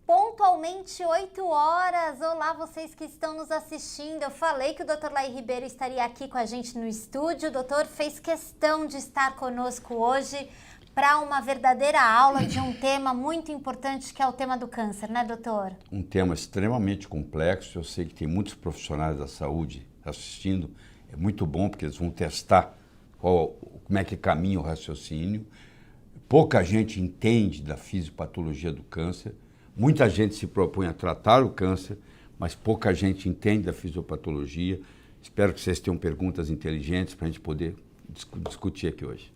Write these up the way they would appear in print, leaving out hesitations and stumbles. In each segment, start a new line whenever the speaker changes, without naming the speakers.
Pontualmente 8 horas. Olá, vocês que estão nos assistindo. Eu falei que o Dr. Laí Ribeiro estaria aqui com a gente no estúdio. O doutor fez questão de estar conosco hoje para uma verdadeira aula de um tema muito importante, que é o tema do câncer, né, doutor?
Um tema extremamente complexo. Eu sei que tem muitos profissionais da saúde assistindo. É muito bom, porque eles vão testar como é que caminha o raciocínio. Pouca gente entende da fisiopatologia do câncer. Muita gente se propõe a tratar o câncer, mas pouca gente entende da fisiopatologia. Espero que vocês tenham perguntas inteligentes para a gente poder discutir aqui hoje.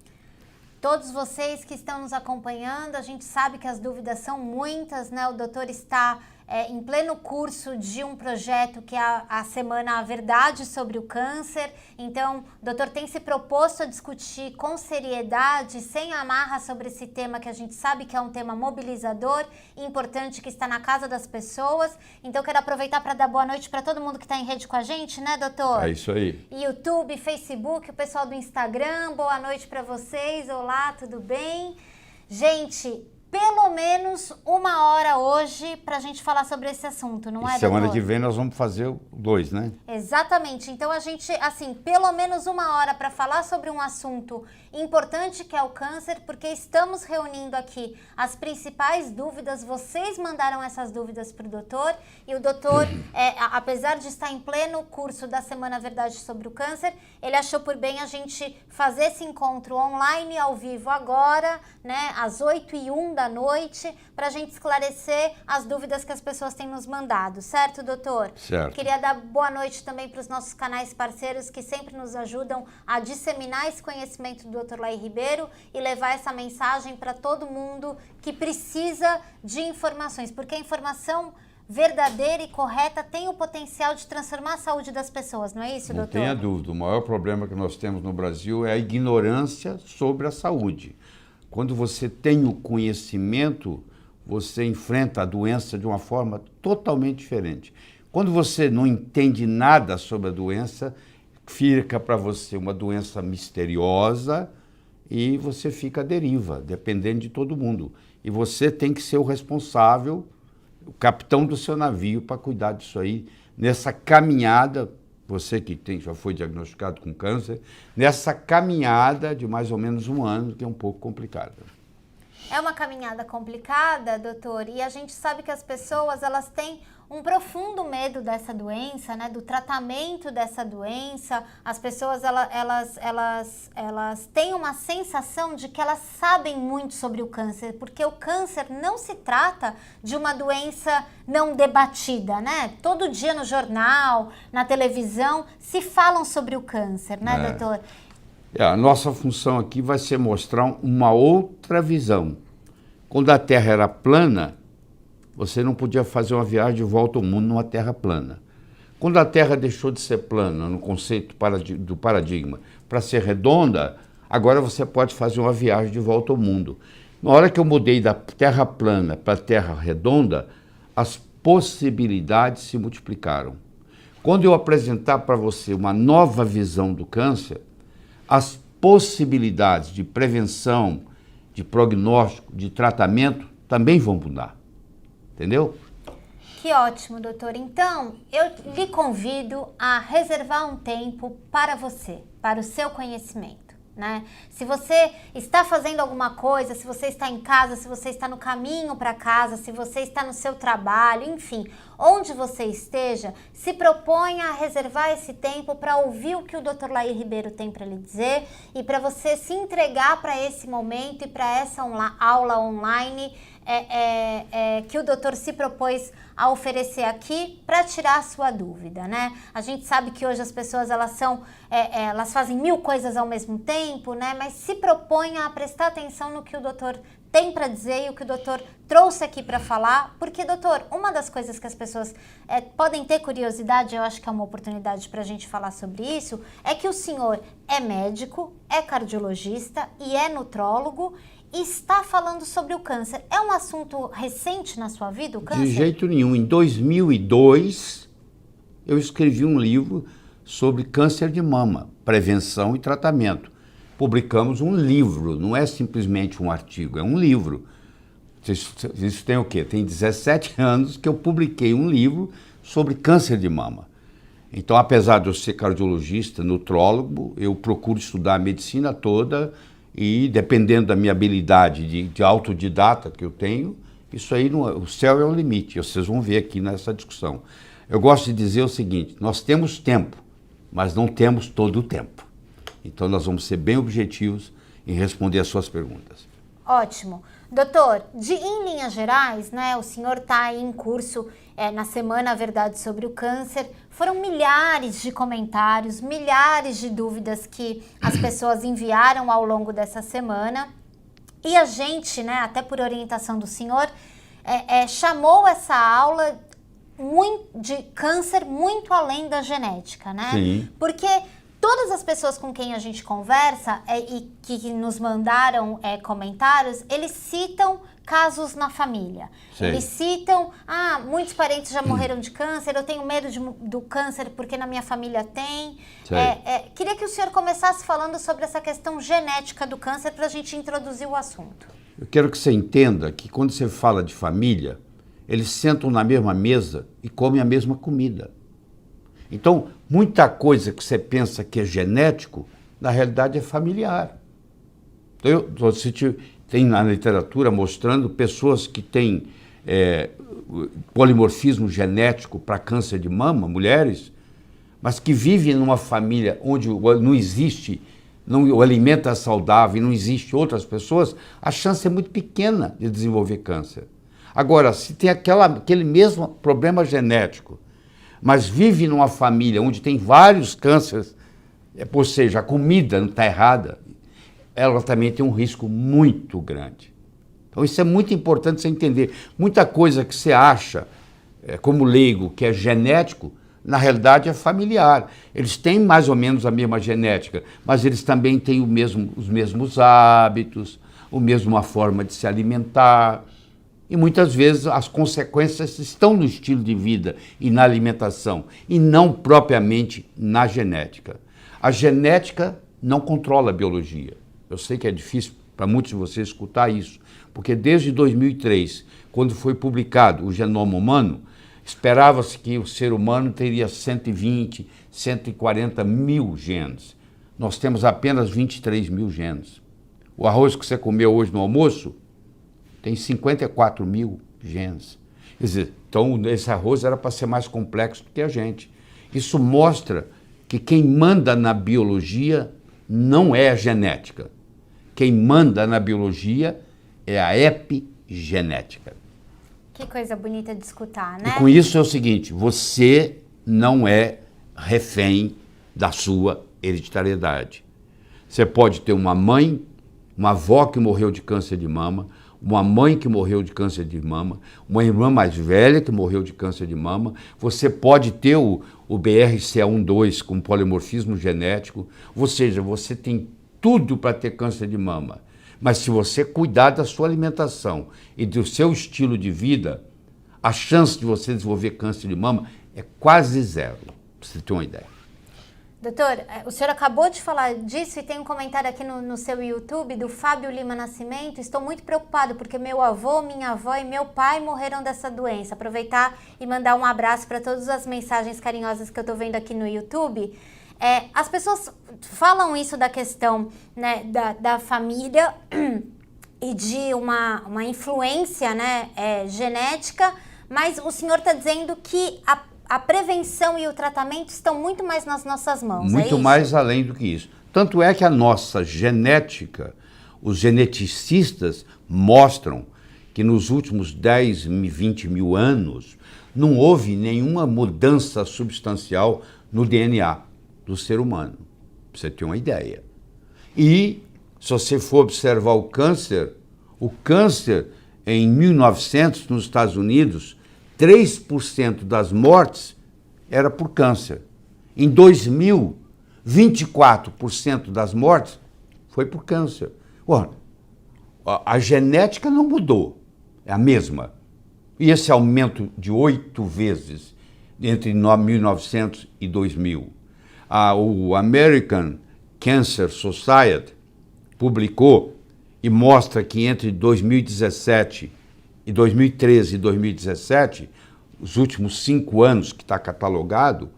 Todos vocês que estão nos acompanhando, a gente sabe que as dúvidas são muitas, né? O doutor está em pleno curso de um projeto que é a Semana A Verdade sobre o Câncer. Então, o doutor tem se proposto a discutir com seriedade, sem amarra, sobre esse tema que a gente sabe que é um tema mobilizador e importante, que está na casa das pessoas. Então, quero aproveitar para dar boa noite para todo mundo que está em rede com a gente, né, doutor?
É isso aí.
YouTube, Facebook, o pessoal do Instagram, boa noite para vocês. Olá, tudo bem? Gente, pelo menos 1 hora hoje para a gente falar sobre esse assunto, não é, doutor?
Semana que vem nós vamos fazer 2, né?
Exatamente. Então a gente, assim, pelo menos 1 hora para falar sobre um assunto importante, que é o câncer, porque estamos reunindo aqui as principais dúvidas. Vocês mandaram essas dúvidas para o doutor e o doutor, apesar de estar em pleno curso da Semana Verdade sobre o Câncer, ele achou por bem a gente fazer esse encontro online, ao vivo agora, né, às 8h01 da noite, para a gente esclarecer as dúvidas que as pessoas têm nos mandado, certo, doutor?
Certo.
Queria dar boa noite também para os nossos canais parceiros que sempre nos ajudam a disseminar esse conhecimento do Dr. Laí Ribeiro e levar essa mensagem para todo mundo que precisa de informações, porque a informação verdadeira e correta tem o potencial de transformar a saúde das pessoas, não é isso, doutor?
Não tenha dúvida, o maior problema que nós temos no Brasil é a ignorância sobre a saúde. Quando você tem o conhecimento, você enfrenta a doença de uma forma totalmente diferente. Quando você não entende nada sobre a doença, fica para você uma doença misteriosa e você fica à deriva, dependendo de todo mundo. E você tem que ser o responsável, o capitão do seu navio, para cuidar disso aí, nessa caminhada. Você que já foi diagnosticado com câncer, nessa caminhada de mais ou menos 1 ano, que é um pouco complicada.
É uma caminhada complicada, doutor, e a gente sabe que as pessoas, elas têm um profundo medo dessa doença, né, do tratamento dessa doença. As pessoas, elas têm uma sensação de que elas sabem muito sobre o câncer, porque o câncer não se trata de uma doença não debatida, né? Todo dia no jornal, na televisão, se falam sobre o câncer, né, doutor?
A nossa função aqui vai ser mostrar uma outra visão. Quando a Terra era plana, você não podia fazer uma viagem de volta ao mundo numa Terra plana. Quando a Terra deixou de ser plana, no conceito do paradigma, para ser redonda, agora você pode fazer uma viagem de volta ao mundo. Na hora que eu mudei da Terra plana para a Terra redonda, as possibilidades se multiplicaram. Quando eu apresentar para você uma nova visão do câncer, as possibilidades de prevenção, de prognóstico, de tratamento também vão mudar. Entendeu?
Que ótimo, doutor. Então, eu lhe convido a reservar um tempo para você, para o seu conhecimento, né? Se você está fazendo alguma coisa, se você está em casa, se você está no caminho para casa, se você está no seu trabalho, enfim, onde você esteja, se proponha a reservar esse tempo para ouvir o que o Dr. Laí Ribeiro tem para lhe dizer e para você se entregar para esse momento e para essa aula online que o doutor se propôs a oferecer aqui para tirar a sua dúvida, né? A gente sabe que hoje as pessoas, elas fazem 1000 coisas ao mesmo tempo, né? Mas se proponha a prestar atenção no que o doutor tem para dizer e o que o doutor trouxe aqui para falar, porque, doutor, uma das coisas que as pessoas podem ter curiosidade, eu acho que é uma oportunidade para a gente falar sobre isso, é que o senhor é médico, é cardiologista e é nutrólogo e está falando sobre o câncer. É um assunto recente na sua vida, o câncer?
De jeito nenhum. Em 2002, eu escrevi um livro sobre câncer de mama, prevenção e tratamento. Publicamos um livro, não é simplesmente um artigo, é um livro. Isso tem o quê? Tem 17 anos que eu publiquei um livro sobre câncer de mama. Então, apesar de eu ser cardiologista, nutrólogo, eu procuro estudar a medicina toda e, dependendo da minha habilidade de autodidata que eu tenho, isso aí, o céu é o limite, vocês vão ver aqui nessa discussão. Eu gosto de dizer o seguinte, nós temos tempo, mas não temos todo o tempo. Então, nós vamos ser bem objetivos em responder as suas perguntas.
Ótimo. Doutor, em linhas gerais, né, o senhor está aí em curso na Semana Verdade sobre o Câncer. Foram milhares de comentários, milhares de dúvidas que as pessoas enviaram ao longo dessa semana. E a gente, né, até por orientação do senhor, chamou essa aula de câncer muito além da genética, né?
Sim.
Porque todas as pessoas com quem a gente conversa e que nos mandaram comentários, eles citam casos na família.
Sim.
Eles citam, muitos parentes já morreram de câncer, eu tenho medo do câncer porque na minha família tem. Queria que o senhor começasse falando sobre essa questão genética do câncer para a gente introduzir o assunto.
Eu quero que você entenda que quando você fala de família, eles sentam na mesma mesa e comem a mesma comida. Então, muita coisa que você pensa que é genético, na realidade é familiar. Então, você tem na literatura mostrando pessoas que têm polimorfismo genético para câncer de mama, mulheres, mas que vivem numa família onde não existe, o alimento é saudável e não existe outras pessoas, a chance é muito pequena de desenvolver câncer. Agora, se tem aquele mesmo problema genético, mas vive numa família onde tem vários cânceres, ou seja, a comida não está errada, ela também tem um risco muito grande. Então isso é muito importante você entender. Muita coisa que você acha, como leigo, que é genético, na realidade é familiar. Eles têm mais ou menos a mesma genética, mas eles também têm os mesmos hábitos, a mesma forma de se alimentar. E muitas vezes as consequências estão no estilo de vida e na alimentação, e não propriamente na genética. A genética não controla a biologia. Eu sei que é difícil para muitos de vocês escutar isso, porque desde 2003, quando foi publicado o genoma humano, esperava-se que o ser humano teria 120, 140 mil genes. Nós temos apenas 23 mil genes. O arroz que você comeu hoje no almoço tem 54 mil genes. Quer dizer, então esse arroz era para ser mais complexo do que a gente. Isso mostra que quem manda na biologia não é a genética. Quem manda na biologia é a epigenética.
Que coisa bonita de escutar, né?
E com isso é o seguinte, você não é refém da sua hereditariedade. Você pode ter uma mãe, uma avó que morreu de câncer de mama, uma mãe que morreu de câncer de mama, uma irmã mais velha que morreu de câncer de mama, você pode ter o BRCA1/2 com polimorfismo genético, ou seja, você tem tudo para ter câncer de mama. Mas se você cuidar da sua alimentação e do seu estilo de vida, a chance de você desenvolver câncer de mama é quase zero, para você ter uma ideia.
Doutor, o senhor acabou de falar disso e tem um comentário aqui no seu YouTube do Fábio Lima Nascimento. Estou muito preocupado porque meu avô, minha avó e meu pai morreram dessa doença. Aproveitar e mandar um abraço para todas as mensagens carinhosas que eu estou vendo aqui no YouTube. As pessoas falam isso da questão, né, da família e de uma influência, né, genética, mas o senhor está dizendo que a prevenção e o tratamento estão muito mais nas nossas mãos,
muito mais além do que isso. Tanto é que a nossa genética, os geneticistas mostram que nos últimos 10, 20 mil anos não houve nenhuma mudança substancial no DNA do ser humano, para você ter uma ideia. E, se você for observar o câncer em 1900, nos Estados Unidos, 3% das mortes era por câncer. Em 2000, 24% das mortes foi por câncer. Ora, a genética não mudou, é a mesma. E esse aumento de 8 vezes entre 1900 e 2000. O American Cancer Society publicou e mostra que entre 2017 em 2013 e 2017, os últimos 5 anos que está catalogado,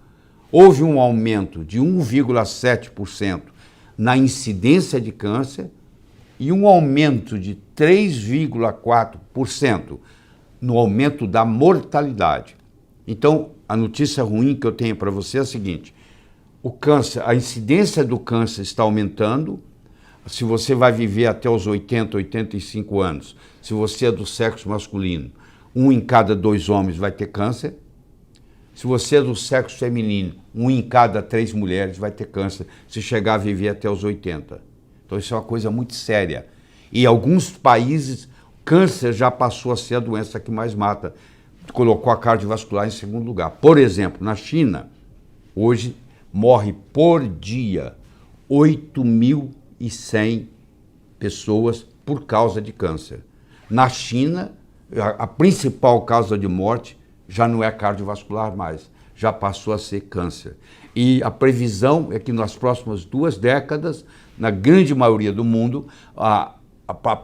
houve um aumento de 1,7% na incidência de câncer e um aumento de 3,4% no aumento da mortalidade. Então, a notícia ruim que eu tenho para você é a seguinte: o câncer, a incidência do câncer está aumentando. Se você vai viver até os 80, 85 anos, se você é do sexo masculino, 1 em cada 2 homens vai ter câncer. Se você é do sexo feminino, 1 em cada 3 mulheres vai ter câncer, se chegar a viver até os 80. Então isso é uma coisa muito séria. E em alguns países, câncer já passou a ser a doença que mais mata. Colocou a cardiovascular em segundo lugar. Por exemplo, na China, hoje morre por dia 8.100 pessoas por causa de câncer. Na China, a principal causa de morte já não é cardiovascular mais, já passou a ser câncer. E a previsão é que nas próximas 2 décadas, na grande maioria do mundo, a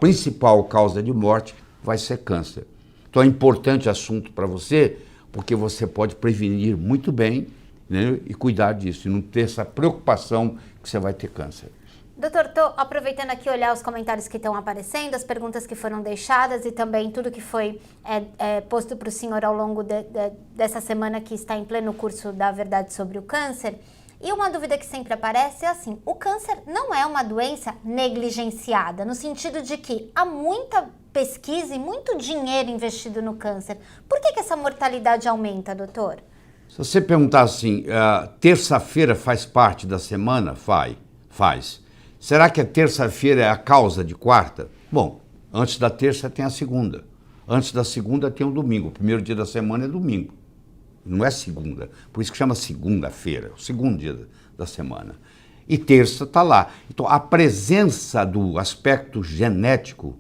principal causa de morte vai ser câncer. Então é importante assunto para você, porque você pode prevenir muito bem, né, e cuidar disso, e não ter essa preocupação que você vai ter câncer.
Doutor, estou aproveitando aqui olhar os comentários que estão aparecendo, as perguntas que foram deixadas e também tudo que foi posto para o senhor ao longo dessa semana que está em pleno curso da Verdade sobre o Câncer. E uma dúvida que sempre aparece é assim: o câncer não é uma doença negligenciada, no sentido de que há muita pesquisa e muito dinheiro investido no câncer. Por que essa mortalidade aumenta, doutor?
Se você perguntar assim, terça-feira faz parte da semana? Faz. Será que a terça-feira é a causa de quarta? Bom, antes da terça tem a segunda. Antes da segunda tem o domingo. O primeiro dia da semana é domingo. Não é segunda. Por isso que chama segunda-feira, o segundo dia da semana. E terça está lá. Então, a presença do aspecto genético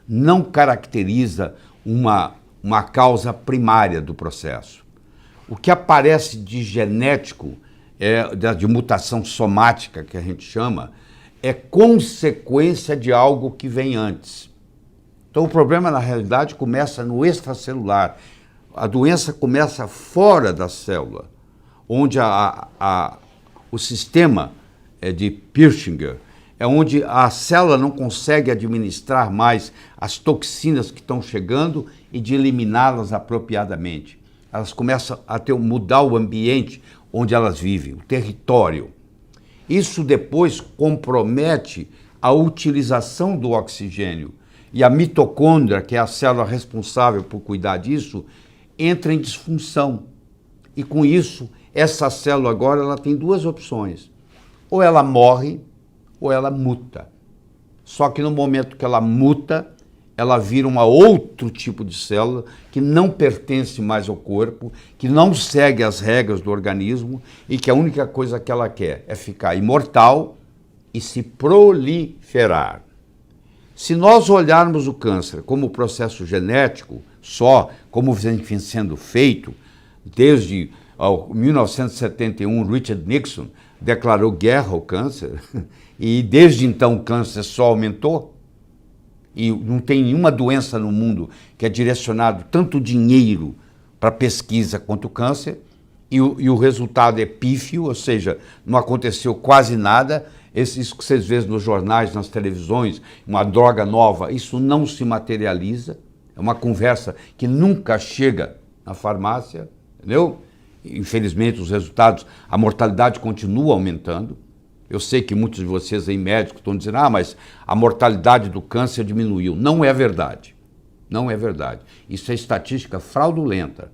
não caracteriza uma causa primária do processo. O que aparece de genético, de mutação somática, que a gente chama, é consequência de algo que vem antes. Então o problema, na realidade, começa no extracelular. A doença começa fora da célula, onde o sistema de Purkinje é onde a célula não consegue administrar mais as toxinas que estão chegando e de eliminá-las apropriadamente. Elas começam a mudar o ambiente onde elas vivem, o território. Isso depois compromete a utilização do oxigênio. E a mitocôndria, que é a célula responsável por cuidar disso, entra em disfunção. E com isso, essa célula agora ela tem 2 opções. Ou ela morre, ou ela muta. Só que no momento que ela muta, ela vira um outro tipo de célula que não pertence mais ao corpo, que não segue as regras do organismo e que a única coisa que ela quer é ficar imortal e se proliferar. Se nós olharmos o câncer como processo genético, só como vem sendo feito, desde 1971, Richard Nixon declarou guerra ao câncer, e desde então o câncer só aumentou, e não tem nenhuma doença no mundo que é direcionado tanto dinheiro para pesquisa quanto o câncer, e o resultado é pífio, ou seja, não aconteceu quase nada. Isso que vocês veem nos jornais, nas televisões, uma droga nova, isso não se materializa, é uma conversa que nunca chega na farmácia, entendeu? Infelizmente os resultados, a mortalidade continua aumentando. Eu sei que muitos de vocês aí médicos estão dizendo, mas a mortalidade do câncer diminuiu. Não é verdade. Não é verdade. Isso é estatística fraudulenta.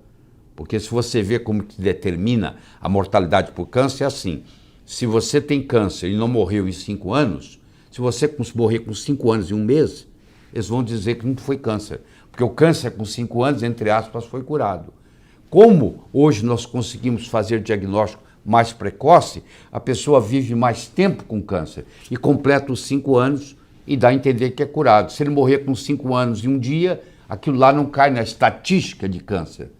Porque se você vê como que determina a mortalidade por câncer, é assim. Se você tem câncer e não morreu em 5 anos, se você morrer com 5 anos e 1 mês, eles vão dizer que não foi câncer. Porque o câncer com 5 anos, entre aspas, foi curado. Como hoje nós conseguimos fazer diagnóstico mais precoce, a pessoa vive mais tempo com câncer e completa os 5 anos e dá a entender que é curado. Se ele morrer com 5 anos e 1 dia, aquilo lá não cai na estatística de câncer.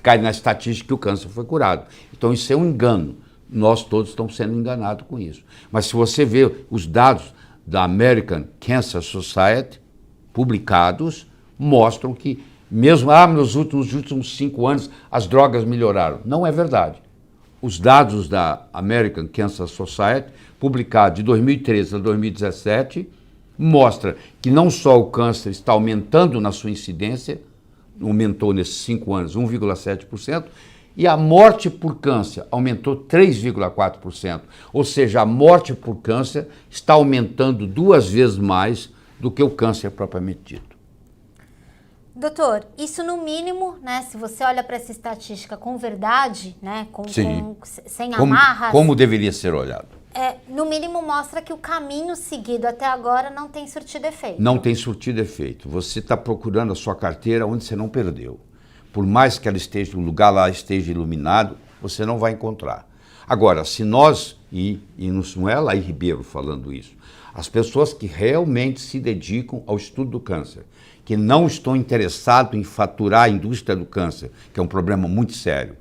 Cai na estatística que o câncer foi curado. Então isso é um engano. Nós todos estamos sendo enganados com isso. Mas se você vê os dados da American Cancer Society publicados, mostram que Mesmo, nos últimos 5 anos as drogas melhoraram. Não é verdade. Os dados da American Cancer Society, publicados de 2013 a 2017, mostra que não só o câncer está aumentando na sua incidência, aumentou nesses 5 anos 1,7%, e a morte por câncer aumentou 3,4%. Ou seja, a morte por câncer está aumentando 2 vezes mais do que o câncer propriamente dito.
Doutor, isso no mínimo, né, se você olha para essa estatística com verdade, né, sem amarras...
Como deveria ser olhado?
No mínimo mostra que o caminho seguido até agora não tem surtido efeito.
Não tem surtido efeito. Você está procurando a sua carteira onde você não perdeu. Por mais que ela esteja, o lugar lá esteja iluminado, você não vai encontrar. Agora, se nós, e não é Laí Ribeiro falando isso, as pessoas que realmente se dedicam ao estudo do câncer, que não estão interessados em faturar a indústria do câncer, que é um problema muito sério,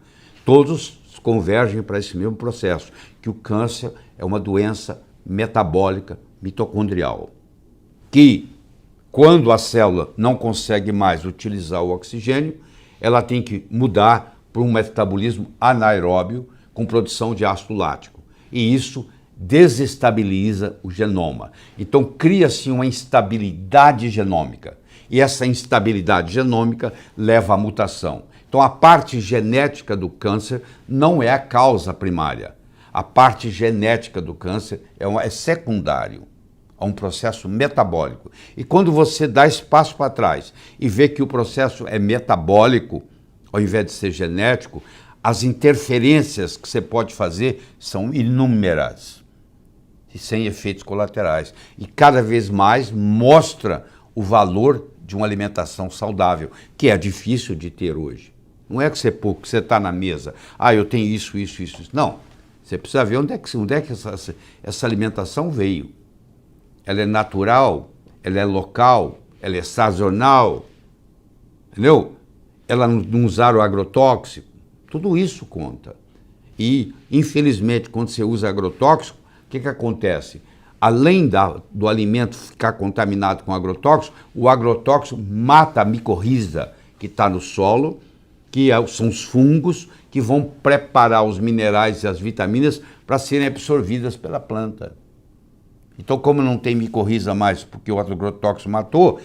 todos convergem para esse mesmo processo, que o câncer é uma doença metabólica mitocondrial, que quando a célula não consegue mais utilizar o oxigênio, ela tem que mudar para um metabolismo anaeróbio com produção de ácido lático. E isso desestabiliza o genoma. Então cria-se uma instabilidade genômica. E essa instabilidade genômica leva à mutação. Então a parte genética do câncer não é a causa primária. A parte genética do câncer é secundário a um processo metabólico. E quando você dá espaço para trás e vê que o processo é metabólico, ao invés de ser genético, as interferências que você pode fazer são inúmeras e sem efeitos colaterais. E cada vez mais mostra o valor de uma alimentação saudável, que é difícil de ter hoje. Não é que você está na mesa, eu tenho isso. Não, você precisa ver onde é que essa alimentação veio. Ela é natural, ela é local, ela é sazonal, entendeu? Ela não usar o agrotóxico, tudo isso conta. E, infelizmente, quando você usa agrotóxico, o que acontece? Além do alimento ficar contaminado com agrotóxico, o agrotóxico mata a micorriza que está no solo, que são os fungos que vão preparar os minerais e as vitaminas para serem absorvidas pela planta. Então, como não tem micorriza mais, porque o agrotóxico matou,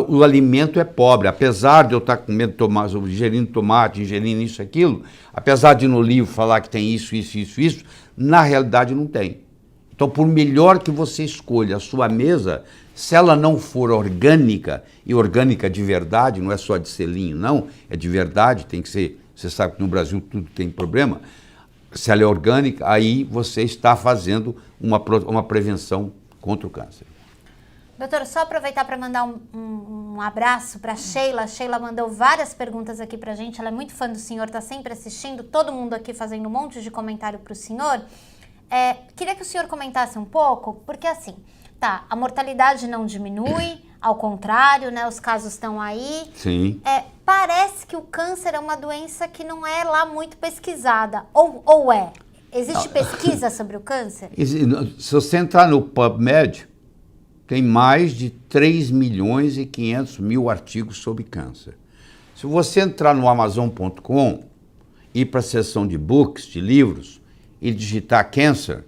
o alimento é pobre. Apesar de eu estar comendo tomate, ingerindo tomate, ingerindo isso, aquilo, apesar de no livro falar que tem isso, na realidade não tem. Então, por melhor que você escolha a sua mesa, se ela não for orgânica, e orgânica de verdade, não é só de selinho, não, é de verdade, tem que ser, você sabe que no Brasil tudo tem problema, se ela é orgânica, aí você está fazendo uma prevenção contra o câncer.
Doutor, só aproveitar para mandar um abraço para a Sheila. A Sheila mandou várias perguntas aqui para a gente, ela é muito fã do senhor, está sempre assistindo, todo mundo aqui fazendo um monte de comentário para o senhor. Queria que o senhor comentasse um pouco, porque assim, a mortalidade não diminui, ao contrário, né, os casos estão aí.
Sim.
Parece que o câncer é uma doença que não é lá muito pesquisada, ou é? Existe pesquisa sobre o câncer?
Se você entrar no PubMed, tem mais de 3.500.000 artigos sobre câncer. Se você entrar no Amazon.com, ir para a seção de books, de livros, e digitar câncer,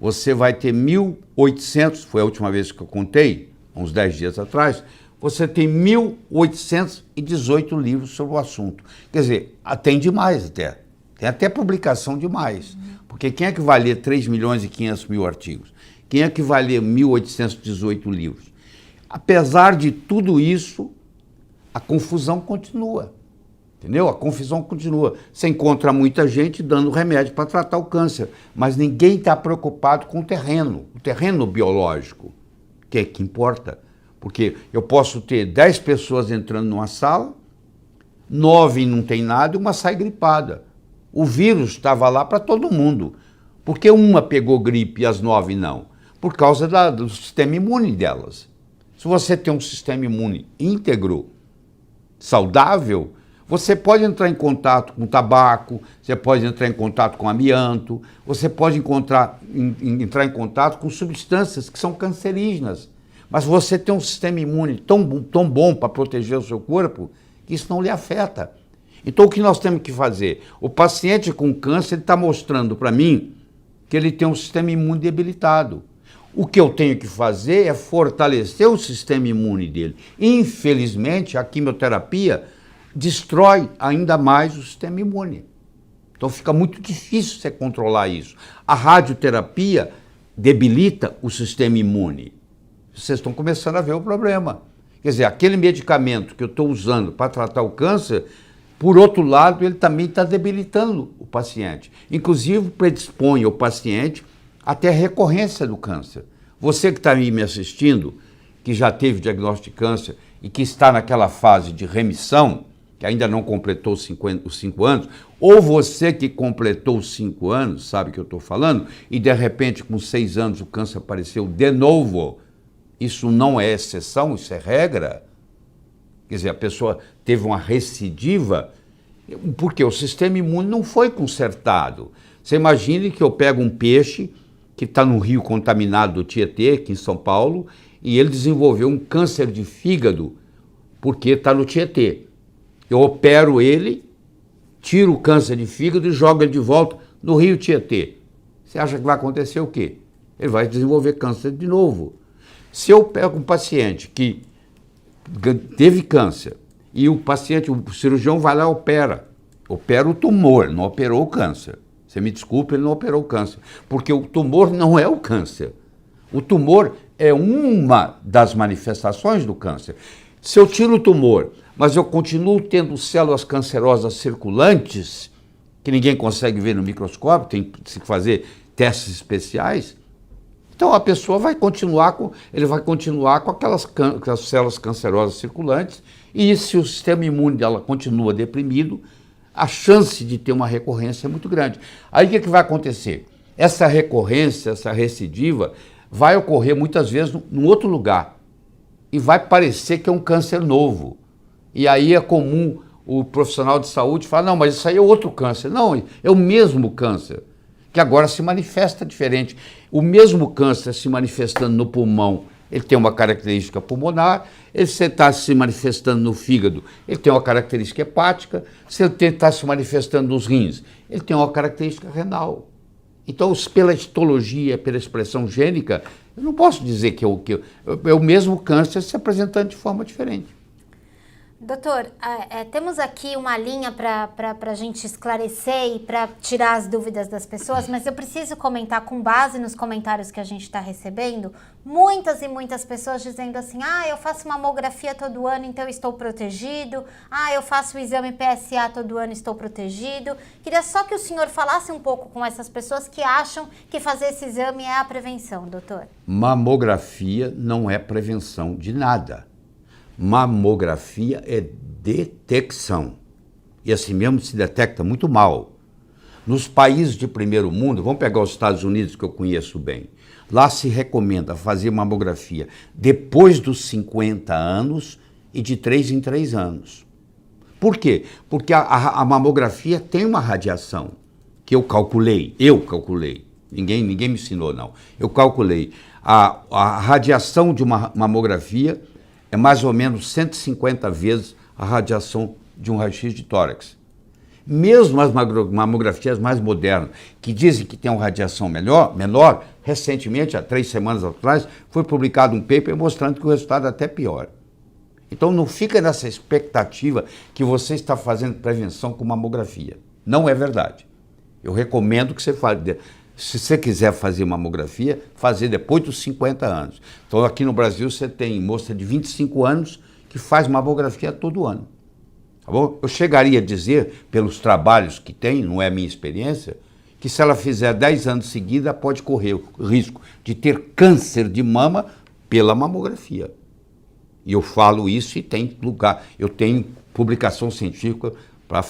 você vai ter 1.800, foi a última vez que eu contei, uns 10 dias atrás, você tem 1.818 livros sobre o assunto. Quer dizer, tem demais até. Tem até publicação demais. Porque quem é que vai ler 3.500.000 artigos? Quem é que vai ler 1.818 livros? Apesar de tudo isso, a confusão continua. Entendeu? A confusão continua. Você encontra muita gente dando remédio para tratar o câncer, mas ninguém está preocupado com o terreno biológico, que é que importa. Porque eu posso ter 10 pessoas entrando numa sala, 9 não tem nada e uma sai gripada. O vírus estava lá para todo mundo. Por que uma pegou gripe e as 9 não? Por causa do sistema imune delas. Se você tem um sistema imune íntegro, saudável, você pode entrar em contato com tabaco, você pode entrar em contato com amianto, você pode entrar em contato com substâncias que são cancerígenas. Mas você tem um sistema imune tão bom para proteger o seu corpo que isso não lhe afeta. Então, o que nós temos que fazer? O paciente com câncer está mostrando para mim que ele tem um sistema imune debilitado. O que eu tenho que fazer é fortalecer o sistema imune dele. Infelizmente, a quimioterapia destrói ainda mais o sistema imune. Então, fica muito difícil você controlar isso. A radioterapia debilita o sistema imune. Vocês estão começando a ver o problema. Quer dizer, aquele medicamento que eu estou usando para tratar o câncer, por outro lado, ele também está debilitando o paciente. Inclusive, predispõe o paciente até a recorrência do câncer. Você que está aí me assistindo, que já teve diagnóstico de câncer e que está naquela fase de remissão, que ainda não completou os 5 anos, ou você que completou os 5 anos, sabe o que eu estou falando, e de repente com 6 anos o câncer apareceu de novo, isso não é exceção, isso é regra. Quer dizer, a pessoa teve uma recidiva, porque o sistema imune não foi consertado. Você imagine que eu pego um peixe que está no rio contaminado do Tietê, aqui em São Paulo, e ele desenvolveu um câncer de fígado, porque está no Tietê. Eu opero ele, tiro o câncer de fígado e jogo ele de volta no rio Tietê. Você acha que vai acontecer o quê? Ele vai desenvolver câncer de novo. Se eu pego um paciente que teve câncer e o cirurgião vai lá e opera o tumor, não operou o câncer. Você me desculpe, ele não operou o câncer, porque o tumor não é o câncer. O tumor é uma das manifestações do câncer. Se eu tiro o tumor, mas eu continuo tendo células cancerosas circulantes, que ninguém consegue ver no microscópio, tem que fazer testes especiais, então a pessoa vai continuar com aquelas células cancerosas circulantes, e se o sistema imune dela continua deprimido, a chance de ter uma recorrência é muito grande. Aí o que vai acontecer? Essa recorrência, essa recidiva, vai ocorrer muitas vezes num outro lugar, e vai parecer que é um câncer novo. E aí é comum o profissional de saúde falar, não, mas isso aí é outro câncer. Não, é o mesmo câncer, que agora se manifesta diferente. O mesmo câncer se manifestando no pulmão, ele tem uma característica pulmonar. Ele está se manifestando no fígado, ele tem uma característica hepática. Se ele está se manifestando nos rins, ele tem uma característica renal. Então, pela histologia, pela expressão gênica, eu não posso dizer que é o mesmo câncer se apresentando de forma diferente.
Doutor, temos aqui uma linha para a gente esclarecer e para tirar as dúvidas das pessoas, mas eu preciso comentar com base nos comentários que a gente está recebendo, muitas e muitas pessoas dizendo assim, eu faço mamografia todo ano, então eu estou protegido, eu faço o exame PSA todo ano, estou protegido. Queria só que o senhor falasse um pouco com essas pessoas que acham que fazer esse exame é a prevenção, doutor.
Mamografia não é prevenção de nada. Mamografia é detecção. E assim mesmo se detecta muito mal. Nos países de primeiro mundo, vamos pegar os Estados Unidos, que eu conheço bem, lá se recomenda fazer mamografia depois dos 50 anos e de 3 em 3 anos. Por quê? Porque a mamografia tem uma radiação, que eu calculei, ninguém me ensinou não, eu calculei. A radiação de uma mamografia é mais ou menos 150 vezes a radiação de um raio-x de tórax. Mesmo as mamografias mais modernas, que dizem que tem uma radiação menor, recentemente, há 3 semanas atrás, foi publicado um paper mostrando que o resultado é até pior. Então não fica nessa expectativa que você está fazendo prevenção com mamografia. Não é verdade. Eu recomendo que você faça. Se você quiser fazer mamografia, fazer depois dos 50 anos. Então, aqui no Brasil, você tem moça de 25 anos que faz mamografia todo ano. Tá bom? Eu chegaria a dizer, pelos trabalhos que tem, não é a minha experiência, que se ela fizer 10 anos seguida, pode correr o risco de ter câncer de mama pela mamografia. E eu falo isso e tem lugar. Eu tenho publicação científica para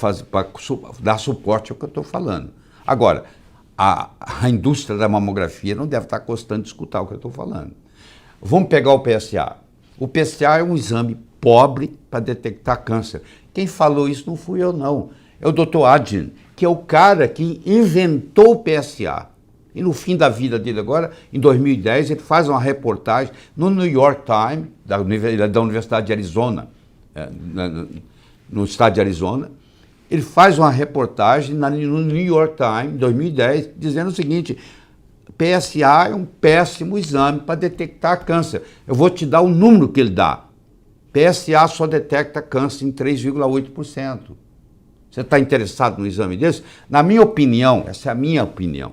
dar suporte ao que eu estou falando. Agora, a indústria da mamografia não deve estar gostando de escutar o que eu estou falando. Vamos pegar o PSA. O PSA é um exame pobre para detectar câncer. Quem falou isso não fui eu, não. É o Dr. Adjen, que é o cara que inventou o PSA. E no fim da vida dele agora, em 2010, ele faz uma reportagem no New York Times, da Universidade de Arizona, no estado de Arizona. Ele faz uma reportagem no New York Times, em 2010, dizendo o seguinte: PSA é um péssimo exame para detectar câncer. Eu vou te dar o número que ele dá. PSA só detecta câncer em 3,8%. Você está interessado no exame desse? Na minha opinião, essa é a minha opinião,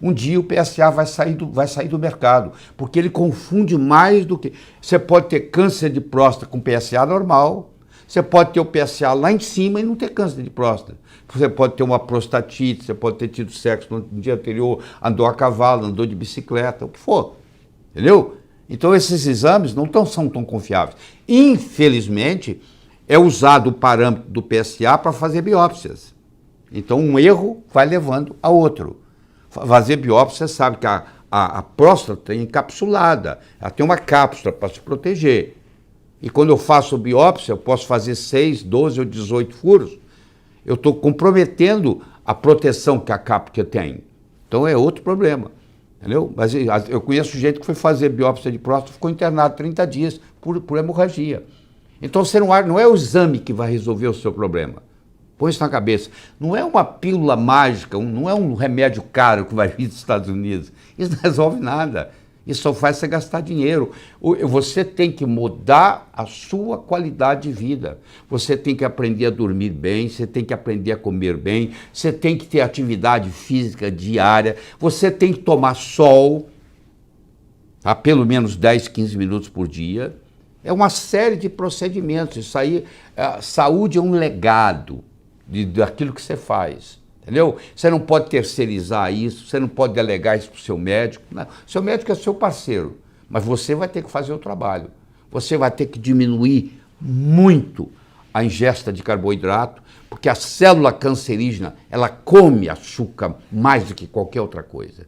um dia o PSA vai sair do mercado, porque ele confunde mais do que... Você pode ter câncer de próstata com PSA normal, você pode ter o PSA lá em cima e não ter câncer de próstata. Você pode ter uma prostatite, você pode ter tido sexo no dia anterior, andou a cavalo, andou de bicicleta, o que for. Entendeu? Então esses exames não são tão confiáveis. Infelizmente, é usado o parâmetro do PSA para fazer biópsias. Então um erro vai levando a outro. Fazer biópsia, você sabe que a próstata é encapsulada, ela tem uma cápsula para se proteger. E quando eu faço biópsia, eu posso fazer 6, 12 ou 18 furos, eu estou comprometendo a proteção que a cápsula tem. Então é outro problema, entendeu? Mas eu conheço gente que foi fazer biópsia de próstata e ficou internado 30 dias por hemorragia. Então você não é o exame que vai resolver o seu problema. Põe isso na cabeça. Não é uma pílula mágica, não é um remédio caro que vai vir dos Estados Unidos. Isso não resolve nada. Isso só faz você gastar dinheiro. Você tem que mudar a sua qualidade de vida. Você tem que aprender a dormir bem, você tem que aprender a comer bem, você tem que ter atividade física diária, você tem que tomar sol, tá? Pelo menos 10, 15 minutos por dia. É uma série de procedimentos. Isso aí, saúde é um legado daquilo que você faz, entendeu? Você não pode terceirizar isso, você não pode delegar isso para o seu médico. Não. Seu médico é seu parceiro, mas você vai ter que fazer o trabalho. Você vai ter que diminuir muito a ingesta de carboidrato, porque a célula cancerígena, ela come açúcar mais do que qualquer outra coisa.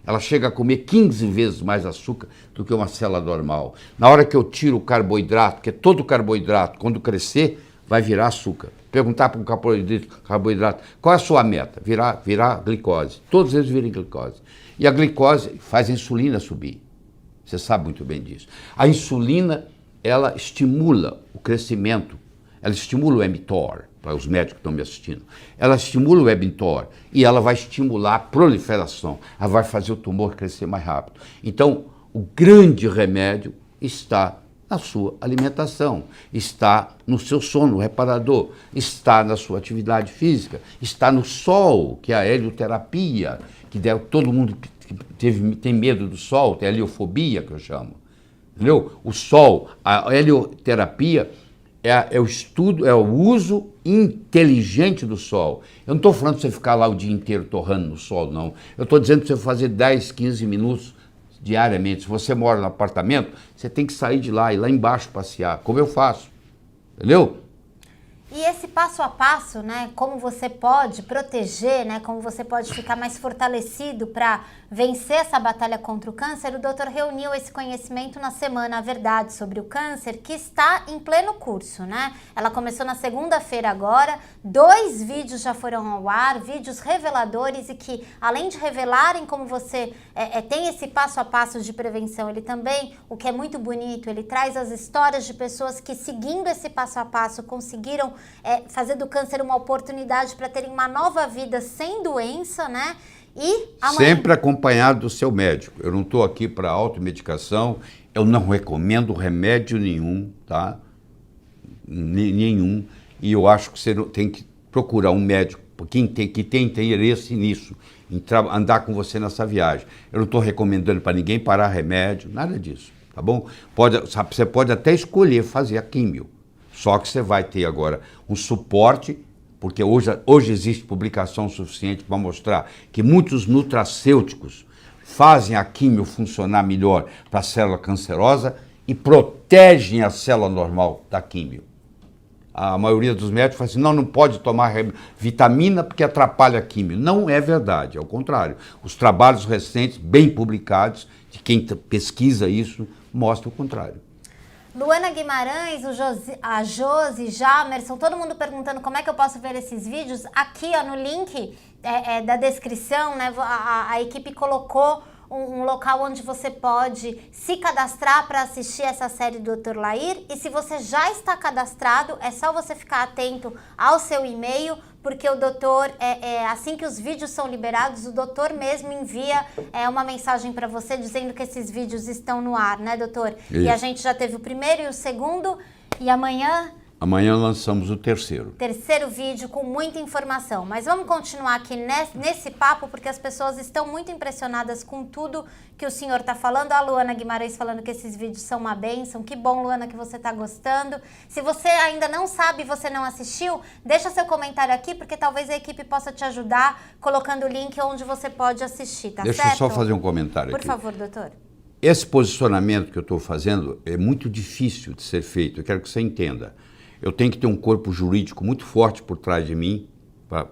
Ela chega a comer 15 vezes mais açúcar do que uma célula normal. Na hora que eu tiro o carboidrato, porque todo carboidrato, quando crescer, vai virar açúcar. Perguntar para um carboidrato, qual é a sua meta? Virar glicose. Todos eles viram glicose. E a glicose faz a insulina subir. Você sabe muito bem disso. A insulina, ela estimula o crescimento, ela estimula o mTOR, para os médicos que estão me assistindo. Ela estimula o mTOR e ela vai estimular a proliferação. Ela vai fazer o tumor crescer mais rápido. Então, o grande remédio está na sua alimentação, está no seu sono reparador, está na sua atividade física, está no sol, que é a helioterapia, que todo mundo tem medo do sol, tem a heliofobia, que eu chamo. Entendeu? O sol, a helioterapia é o estudo, é o uso inteligente do sol. Eu não estou falando para você ficar lá o dia inteiro torrando no sol, não. Eu estou dizendo para você fazer 10, 15 minutos diariamente. Se você mora no apartamento, você tem que sair de lá e ir lá embaixo passear, como eu faço, entendeu?
E esse passo a passo, né, como você pode proteger, né, como você pode ficar mais fortalecido para vencer essa batalha contra o câncer, o doutor reuniu esse conhecimento na Semana A Verdade sobre o Câncer, que está em pleno curso, né? Ela começou na segunda-feira agora, 2 vídeos já foram ao ar, vídeos reveladores e que, além de revelarem como você tem esse passo a passo de prevenção, ele também, o que é muito bonito, ele traz as histórias de pessoas que, seguindo esse passo a passo, conseguiram fazer do câncer uma oportunidade para terem uma nova vida sem doença, né? E
sempre acompanhado do seu médico. Eu não estou aqui para automedicação, eu não recomendo remédio nenhum, tá? Nenhum. E eu acho que você tem que procurar um médico que tem interesse nisso, em andar com você nessa viagem. Eu não estou recomendando para ninguém parar remédio, nada disso, tá bom? Você pode até escolher fazer a químio, só que você vai ter agora um suporte, porque hoje existe publicação suficiente para mostrar que muitos nutracêuticos fazem a químio funcionar melhor para a célula cancerosa e protegem a célula normal da químio. A maioria dos médicos fala assim, não pode tomar vitamina porque atrapalha a químio. Não é verdade, é o contrário. Os trabalhos recentes, bem publicados, de quem pesquisa isso, mostram o contrário.
Luana Guimarães, a Josi, Jamerson, todo mundo perguntando como é que eu posso ver esses vídeos. Aqui, ó, no link da descrição, né, a equipe colocou um local onde você pode se cadastrar para assistir essa série do Dr. Lair. E se você já está cadastrado, é só você ficar atento ao seu e-mail, porque o doutor, assim que os vídeos são liberados, o doutor mesmo envia uma mensagem para você dizendo que esses vídeos estão no ar, né, doutor? Isso. E a gente já teve o primeiro e o segundo, e amanhã...
Amanhã lançamos o terceiro.
Terceiro vídeo com muita informação. Mas vamos continuar aqui nesse papo, porque as pessoas estão muito impressionadas com tudo que o senhor está falando. A Luana Guimarães falando que esses vídeos são uma bênção. Que bom, Luana, que você está gostando. Se você ainda não sabe e você não assistiu, deixa seu comentário aqui, porque talvez a equipe possa te ajudar colocando o link onde você pode assistir, tá certo?
Deixa eu só fazer um comentário aqui.
Por favor, doutor.
Esse posicionamento que eu estou fazendo é muito difícil de ser feito. Eu quero que você entenda. Eu tenho que ter um corpo jurídico muito forte por trás de mim, para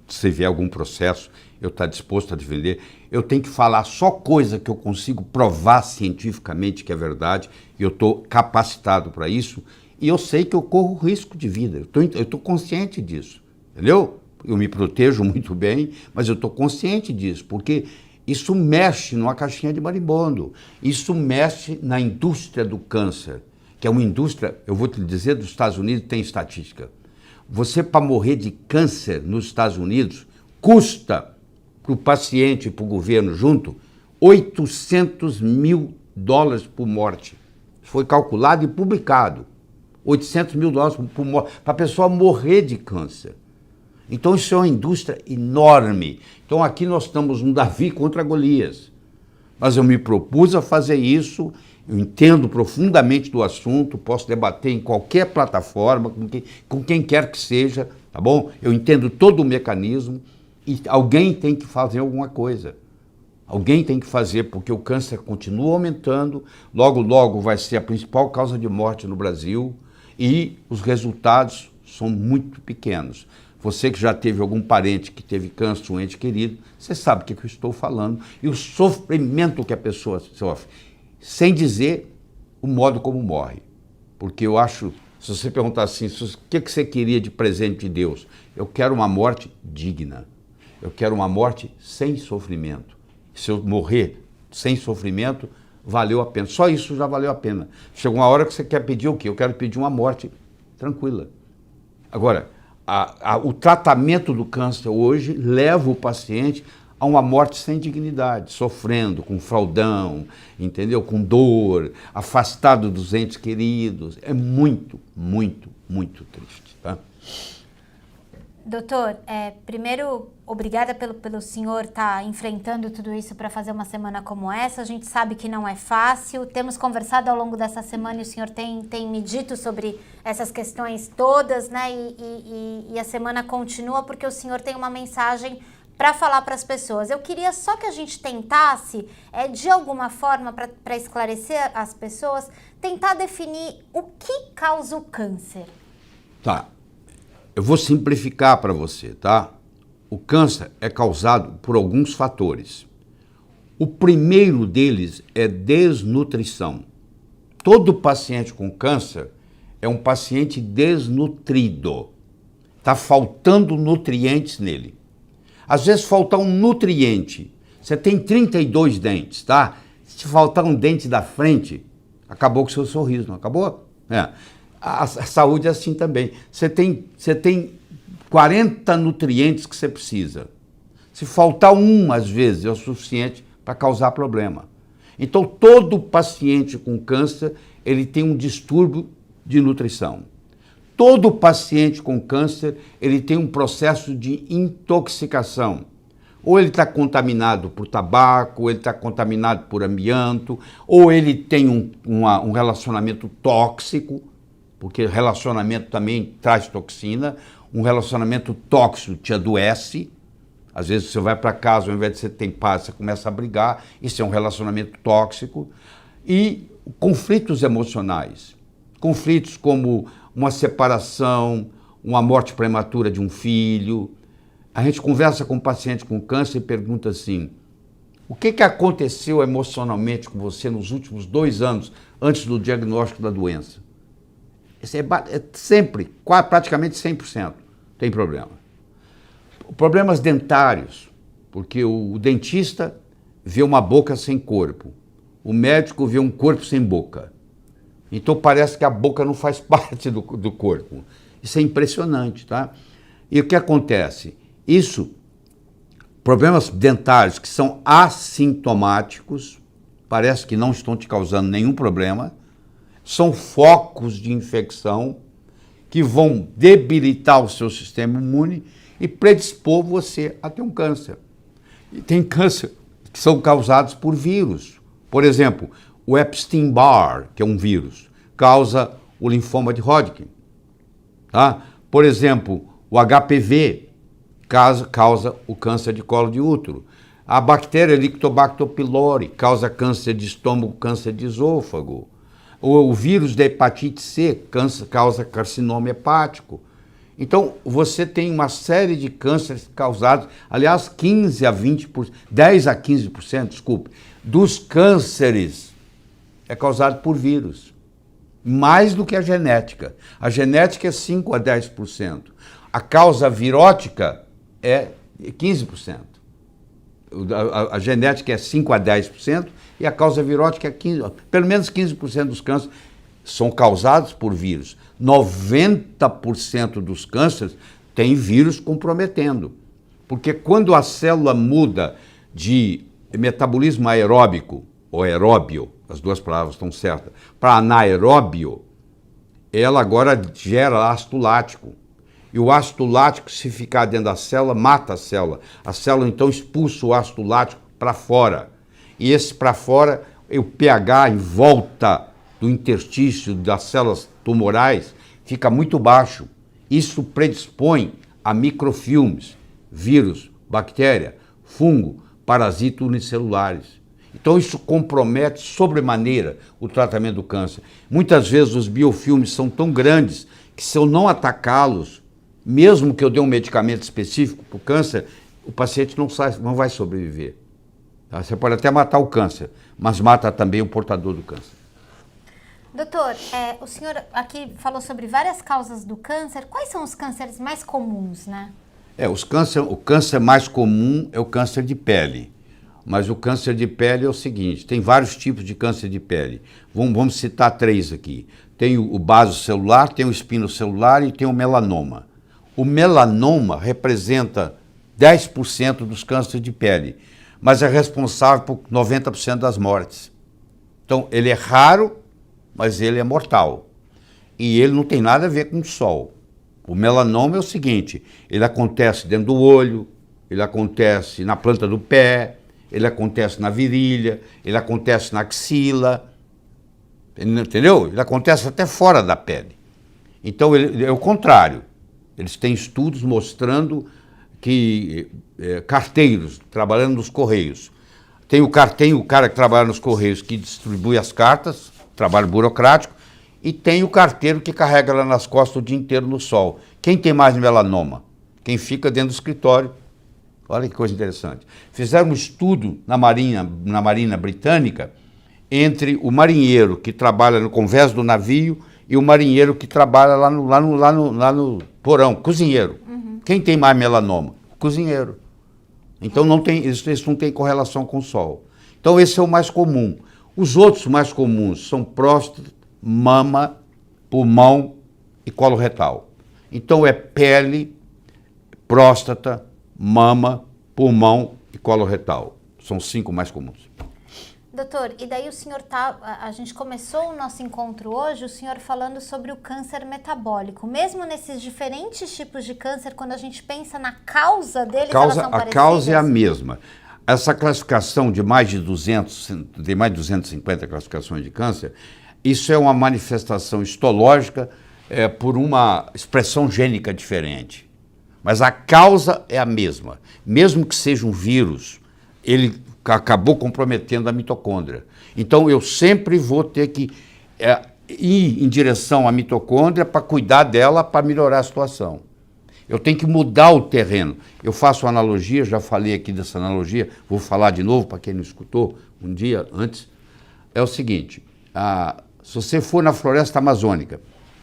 se vier algum processo, eu estar disposto a defender. Eu tenho que falar só coisa que eu consigo provar cientificamente que é verdade, e eu estou capacitado para isso, e eu sei que eu corro risco de vida, eu estou consciente disso, entendeu? Eu me protejo muito bem, mas eu estou consciente disso, porque isso mexe numa caixinha de marimbondo, isso mexe na indústria do câncer, que é uma indústria, eu vou te dizer, dos Estados Unidos tem estatística. Você, para morrer de câncer nos Estados Unidos, custa para o paciente e para o governo junto $800 mil por morte. Foi calculado e publicado. $800 mil por morte, para a pessoa morrer de câncer. Então isso é uma indústria enorme. Então aqui nós estamos um Davi contra Golias. Mas eu me propus a fazer isso. Eu entendo profundamente do assunto, posso debater em qualquer plataforma, com quem quer que seja, tá bom? Eu entendo todo o mecanismo e alguém tem que fazer alguma coisa. Alguém tem que fazer, porque o câncer continua aumentando, logo, logo vai ser a principal causa de morte no Brasil e os resultados são muito pequenos. Você que já teve algum parente que teve câncer, um ente querido, você sabe o que eu estou falando e o sofrimento que a pessoa sofre. Sem dizer o modo como morre. Porque eu acho, se você perguntar assim, o que você queria de presente de Deus? Eu quero uma morte digna. Eu quero uma morte sem sofrimento. Se eu morrer sem sofrimento, valeu a pena. Só isso já valeu a pena. Chega uma hora que você quer pedir o quê? Eu quero pedir uma morte tranquila. Agora, o tratamento do câncer hoje leva o paciente a uma morte sem dignidade, sofrendo, com fraldão, entendeu? Com dor, afastado dos entes queridos. É muito, muito, muito triste, tá?
Doutor, primeiro, obrigada pelo senhor estar enfrentando tudo isso para fazer uma semana como essa. A gente sabe que não é fácil. Temos conversado ao longo dessa semana e o senhor tem me dito sobre essas questões todas, né? E a semana continua porque o senhor tem uma mensagem para falar para as pessoas. Eu queria só que a gente tentasse, de alguma forma, para esclarecer as pessoas, tentar definir o que causa o câncer.
Tá. Eu vou simplificar para você, tá? O câncer é causado por alguns fatores. O primeiro deles é desnutrição. Todo paciente com câncer é um paciente desnutrido. Está faltando nutrientes nele. Às vezes falta um nutriente. Você tem 32 dentes, tá? Se faltar um dente da frente, acabou com o seu sorriso, não acabou? A saúde é assim também. Você tem 40 nutrientes que você precisa. Se faltar um, às vezes, é o suficiente para causar problema. Então, todo paciente com câncer, ele tem um distúrbio de nutrição. Todo paciente com câncer, ele tem um processo de intoxicação. Ou ele está contaminado por tabaco, ou ele está contaminado por amianto, ou ele tem um relacionamento tóxico, porque relacionamento também traz toxina. Um relacionamento tóxico te adoece. Às vezes você vai para casa, ao invés de você ter paz, você começa a brigar. Isso é um relacionamento tóxico. E conflitos emocionais. Conflitos como uma separação, uma morte prematura de um filho. A gente conversa com um paciente com câncer e pergunta assim, o que aconteceu emocionalmente com você nos últimos 2 anos antes do diagnóstico da doença? Isso é sempre, praticamente 100%, tem problema. Problemas dentários, porque o dentista vê uma boca sem corpo. O médico vê um corpo sem boca. Então parece que a boca não faz parte do corpo. Isso é impressionante, tá? E o que acontece? Problemas dentários que são assintomáticos, parece que não estão te causando nenhum problema, são focos de infecção que vão debilitar o seu sistema imune e predispor você a ter um câncer. E tem câncer que são causados por vírus. Por exemplo, o Epstein-Barr, que é um vírus, causa o linfoma de Hodgkin. Tá? Por exemplo, o HPV causa o câncer de colo de útero. A bactéria Helicobacter pylori causa câncer de estômago, câncer de esôfago. O vírus da hepatite C causa carcinoma hepático. Então, você tem uma série de cânceres causados, aliás, 10 a 15%, desculpe, dos cânceres é causado por vírus. Mais do que a genética. A genética é 5 a 10%. A causa virótica é 15%. A genética é 5 a 10% e a causa virótica é 15%. Pelo menos 15% dos cânceres são causados por vírus. 90% dos cânceres tem vírus comprometendo. Porque quando a célula muda de metabolismo aeróbico, ou aeróbio, as duas palavras estão certas, para anaeróbio, ela agora gera ácido lático. E o ácido lático, se ficar dentro da célula, mata a célula. A célula, então, expulsa o ácido lático para fora. E esse para fora, o pH em volta do interstício das células tumorais fica muito baixo. Isso predispõe a microfilmes, vírus, bactéria, fungo, parasitas unicelulares. Então isso compromete sobremaneira o tratamento do câncer. Muitas vezes os biofilmes são tão grandes que se eu não atacá-los, mesmo que eu dê um medicamento específico para o câncer, o paciente não vai sobreviver. Tá? Você pode até matar o câncer, mas mata também o portador do câncer.
Doutor, o senhor aqui falou sobre várias causas do câncer. Quais são os cânceres mais comuns, né?
O câncer mais comum é o câncer de pele. Mas o câncer de pele é o seguinte, tem vários tipos de câncer de pele. Vamos citar 3 aqui. Tem o basocelular, tem o espinocelular e tem o melanoma. O melanoma representa 10% dos cânceres de pele, mas é responsável por 90% das mortes. Então, ele é raro, mas ele é mortal. E ele não tem nada a ver com o sol. O melanoma é o seguinte, ele acontece dentro do olho, ele acontece na planta do pé, ele acontece na virilha, ele acontece na axila, entendeu? Ele acontece até fora da pele. Então, ele é o contrário. Eles têm estudos mostrando que carteiros trabalhando nos Correios. Tem o cara que trabalha nos Correios que distribui as cartas, trabalho burocrático, e tem o carteiro que carrega lá nas costas o dia inteiro no sol. Quem tem mais melanoma? Quem fica dentro do escritório. Olha que coisa interessante. Fizeram um estudo na Marinha Britânica entre o marinheiro que trabalha no convés do navio e o marinheiro que trabalha lá no porão, cozinheiro. Uhum. Quem tem mais melanoma? O cozinheiro. Então isso não tem correlação com o sol. Então esse é o mais comum. Os outros mais comuns são próstata, mama, pulmão e colo retal. Então é pele, próstata, mama, pulmão e colo retal. São 5 mais comuns.
Doutor, e daí a gente começou o nosso encontro hoje, o senhor falando sobre o câncer metabólico. Mesmo nesses diferentes tipos de câncer, quando a gente pensa na causa deles, elas são parecidas? A causa
é a mesma. Essa classificação de mais de 250 classificações de câncer, isso é uma manifestação histológica por uma expressão gênica diferente. Mas a causa é a mesma. Mesmo que seja um vírus, ele acabou comprometendo a mitocôndria. Então, eu sempre vou ter que ir em direção à mitocôndria para cuidar dela, para melhorar a situação. Eu tenho que mudar o terreno. Eu faço uma analogia, já falei aqui dessa analogia, vou falar de novo para quem não escutou um dia antes. É o seguinte, se você for na floresta amazônica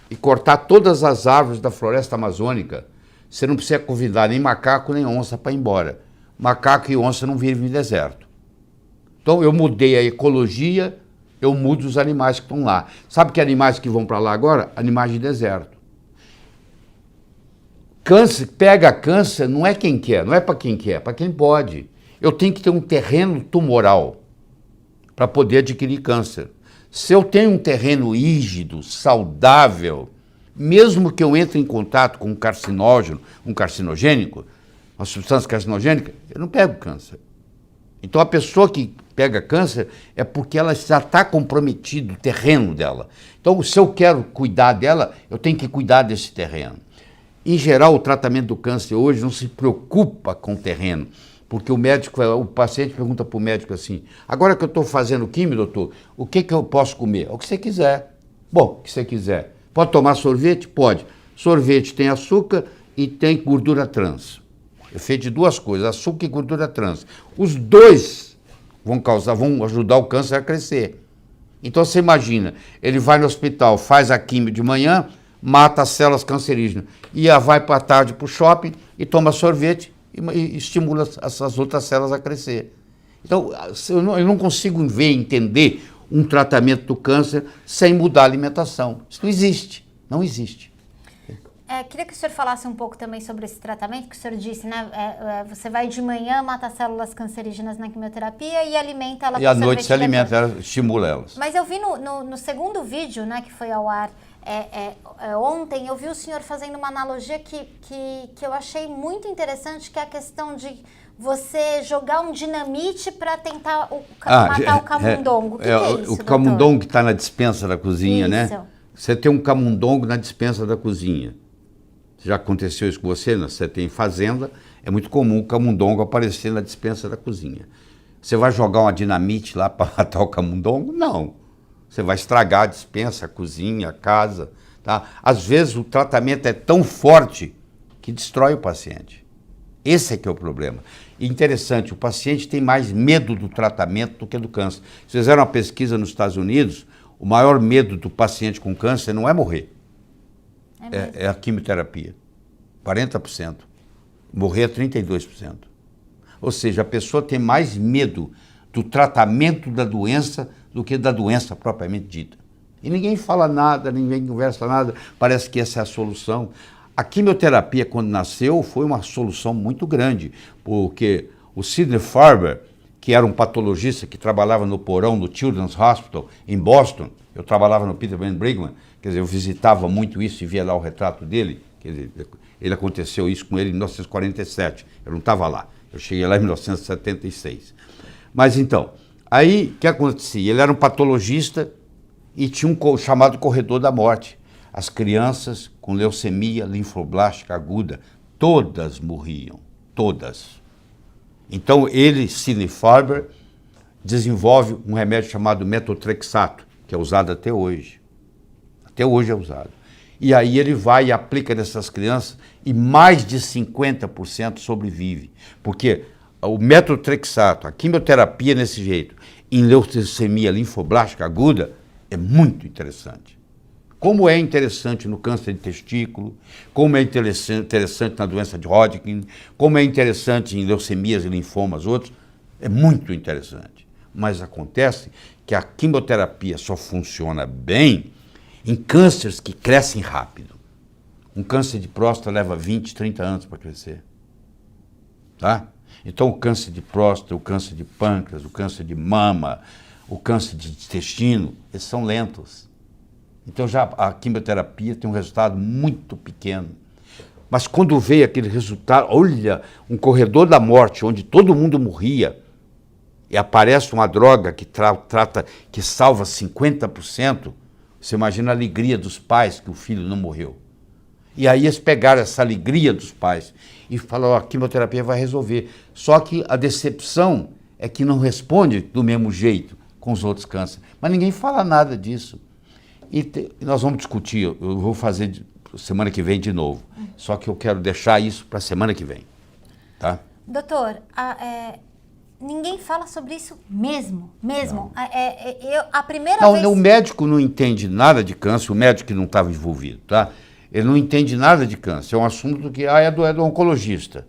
e cortar todas as árvores da floresta amazônica, você não precisa convidar nem macaco nem onça para ir embora. Macaco e onça não vivem em deserto. Então eu mudei a ecologia, eu mudo os animais que estão lá. Sabe que animais que vão para lá agora? Animais de deserto. Câncer, pega câncer, não é quem quer, não é para quem quer, é para quem pode. Eu tenho que ter um terreno tumoral para poder adquirir câncer. Se eu tenho um terreno rígido, saudável, mesmo que eu entre em contato com um carcinógeno, um carcinogênico, uma substância carcinogênica, eu não pego câncer. Então a pessoa que pega câncer é porque ela já está comprometido, o terreno dela. Então se eu quero cuidar dela, eu tenho que cuidar desse terreno. Em geral, o tratamento do câncer hoje não se preocupa com o terreno, porque o paciente pergunta para o médico assim, agora que eu estou fazendo químio, doutor, o que eu posso comer? O que você quiser. Bom, o que você quiser. Pode tomar sorvete? Pode. Sorvete tem açúcar e tem gordura trans. É feito de duas coisas, açúcar e gordura trans. Os dois vão ajudar o câncer a crescer. Então você imagina, ele vai no hospital, faz a químio de manhã, mata as células cancerígenas, e vai para a tarde para o shopping e toma sorvete e estimula essas outras células a crescer. Então eu não consigo entender um tratamento do câncer sem mudar a alimentação. Isso não existe, não existe.
Queria que o senhor falasse um pouco também sobre esse tratamento que o senhor disse, né? Você vai de manhã, mata as células cancerígenas na quimioterapia e alimenta ela com
sorvete. E à noite se alimenta, ela estimula elas.
Mas eu vi no segundo vídeo, né, que foi ao ar ontem, eu vi o senhor fazendo uma analogia que eu achei muito interessante, que é a questão de você jogar um dinamite para tentar matar o camundongo. O que é isso,
o camundongo que está na despensa da cozinha,
isso,
né? Você tem um camundongo na despensa da cozinha. Já aconteceu isso com você? Você tem fazenda, é muito comum o camundongo aparecer na despensa da cozinha. Você vai jogar uma dinamite lá para matar o camundongo? Não. Você vai estragar a despensa, a cozinha, a casa. Tá? Às vezes o tratamento é tão forte que destrói o paciente. Esse é que é o problema. E interessante, o paciente tem mais medo do tratamento do que do câncer. Se fizeram uma pesquisa nos Estados Unidos, o maior medo do paciente com câncer não é morrer. É a quimioterapia. 40%. Morrer é 32%. Ou seja, a pessoa tem mais medo do tratamento da doença do que da doença propriamente dita. E ninguém fala nada, ninguém conversa nada, parece que essa é a solução. A quimioterapia, quando nasceu, foi uma solução muito grande, porque o Sidney Farber, que era um patologista que trabalhava no porão do Children's Hospital, em Boston, eu trabalhava no Peter Van Brigham, quer dizer, eu visitava muito isso e via lá o retrato dele, quer dizer, aconteceu isso com ele em 1947, eu não estava lá, eu cheguei lá em 1976. Mas então, aí o que acontecia? Ele era um patologista e tinha um chamado corredor da morte. As crianças com leucemia linfoblástica aguda, todas morriam, todas. Então ele, Sidney Farber, desenvolve um remédio chamado metotrexato, que é usado até hoje. Até hoje é usado. E aí ele vai e aplica nessas crianças e mais de 50% sobrevive. Porque o metotrexato, a quimioterapia nesse jeito, em leucemia linfoblástica aguda, é muito interessante. Como é interessante no câncer de testículo, como é interessante na doença de Hodgkin, como é interessante em leucemias e linfomas outros, é muito interessante. Mas acontece que a quimioterapia só funciona bem em cânceres que crescem rápido. Um câncer de próstata leva 20, 30 anos para crescer. Tá? Então o câncer de próstata, o câncer de pâncreas, o câncer de mama, o câncer de intestino, eles são lentos. Então já a quimioterapia tem um resultado muito pequeno. Mas quando veio aquele resultado, olha, um corredor da morte, onde todo mundo morria, e aparece uma droga que que salva 50%, você imagina a alegria dos pais que o filho não morreu. E aí eles pegaram essa alegria dos pais e falaram, a quimioterapia vai resolver. Só que a decepção é que não responde do mesmo jeito com os outros cânceres. Mas ninguém fala nada disso. E nós vamos discutir, eu vou fazer semana que vem de novo. Só que eu quero deixar isso para a semana que vem. Tá?
Doutor, ninguém fala sobre isso mesmo. A primeira vez...
O médico não entende nada de câncer, o médico que não estava envolvido, tá? Ele não entende nada de câncer, é um assunto que é do oncologista.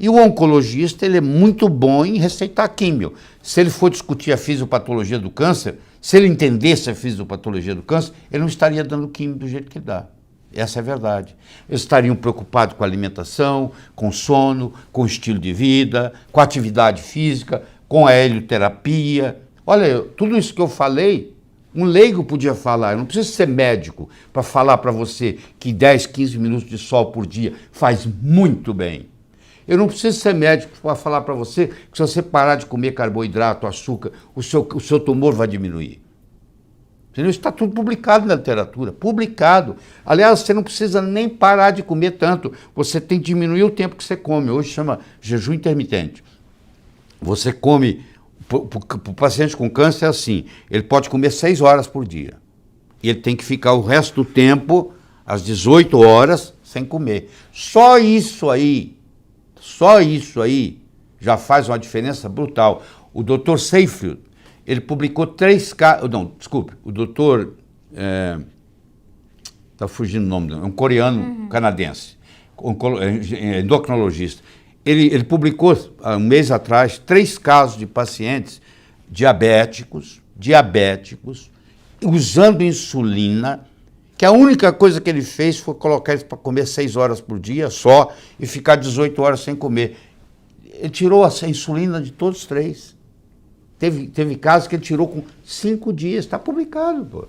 E o oncologista, ele é muito bom em receitar químio. Se ele for discutir a fisiopatologia do câncer, se ele entendesse a fisiopatologia do câncer, ele não estaria dando químio do jeito que dá. Essa é a verdade. Eles estariam preocupados com a alimentação, com sono, com o estilo de vida, com a atividade física, com a helioterapia. Olha, tudo isso que eu falei, um leigo podia falar. Eu não preciso ser médico para falar para você que 10, 15 minutos de sol por dia faz muito bem. Eu não preciso ser médico para falar para você que se você parar de comer carboidrato, açúcar, o seu tumor vai diminuir. Entendeu? Isso está tudo publicado na literatura, publicado. Aliás, você não precisa nem parar de comer tanto, você tem que diminuir o tempo que você come. Hoje chama jejum intermitente. Você come, para o paciente com câncer é assim, ele pode comer 6 horas por dia. E ele tem que ficar o resto do tempo, às 18 horas, sem comer. Só isso aí já faz uma diferença brutal. O Dr. Seyfried, ele publicou 3 casos... Não, desculpe, o doutor... Está fugindo o nome dele, é um coreano canadense, endocrinologista. Ele publicou, há um mês atrás, 3 casos de pacientes diabéticos, usando insulina, que a única coisa que ele fez foi colocar eles para comer 6 horas por dia só e ficar 18 horas sem comer. Ele tirou a insulina de todos os 3. Teve casos que ele tirou com 5 dias, está publicado, pô.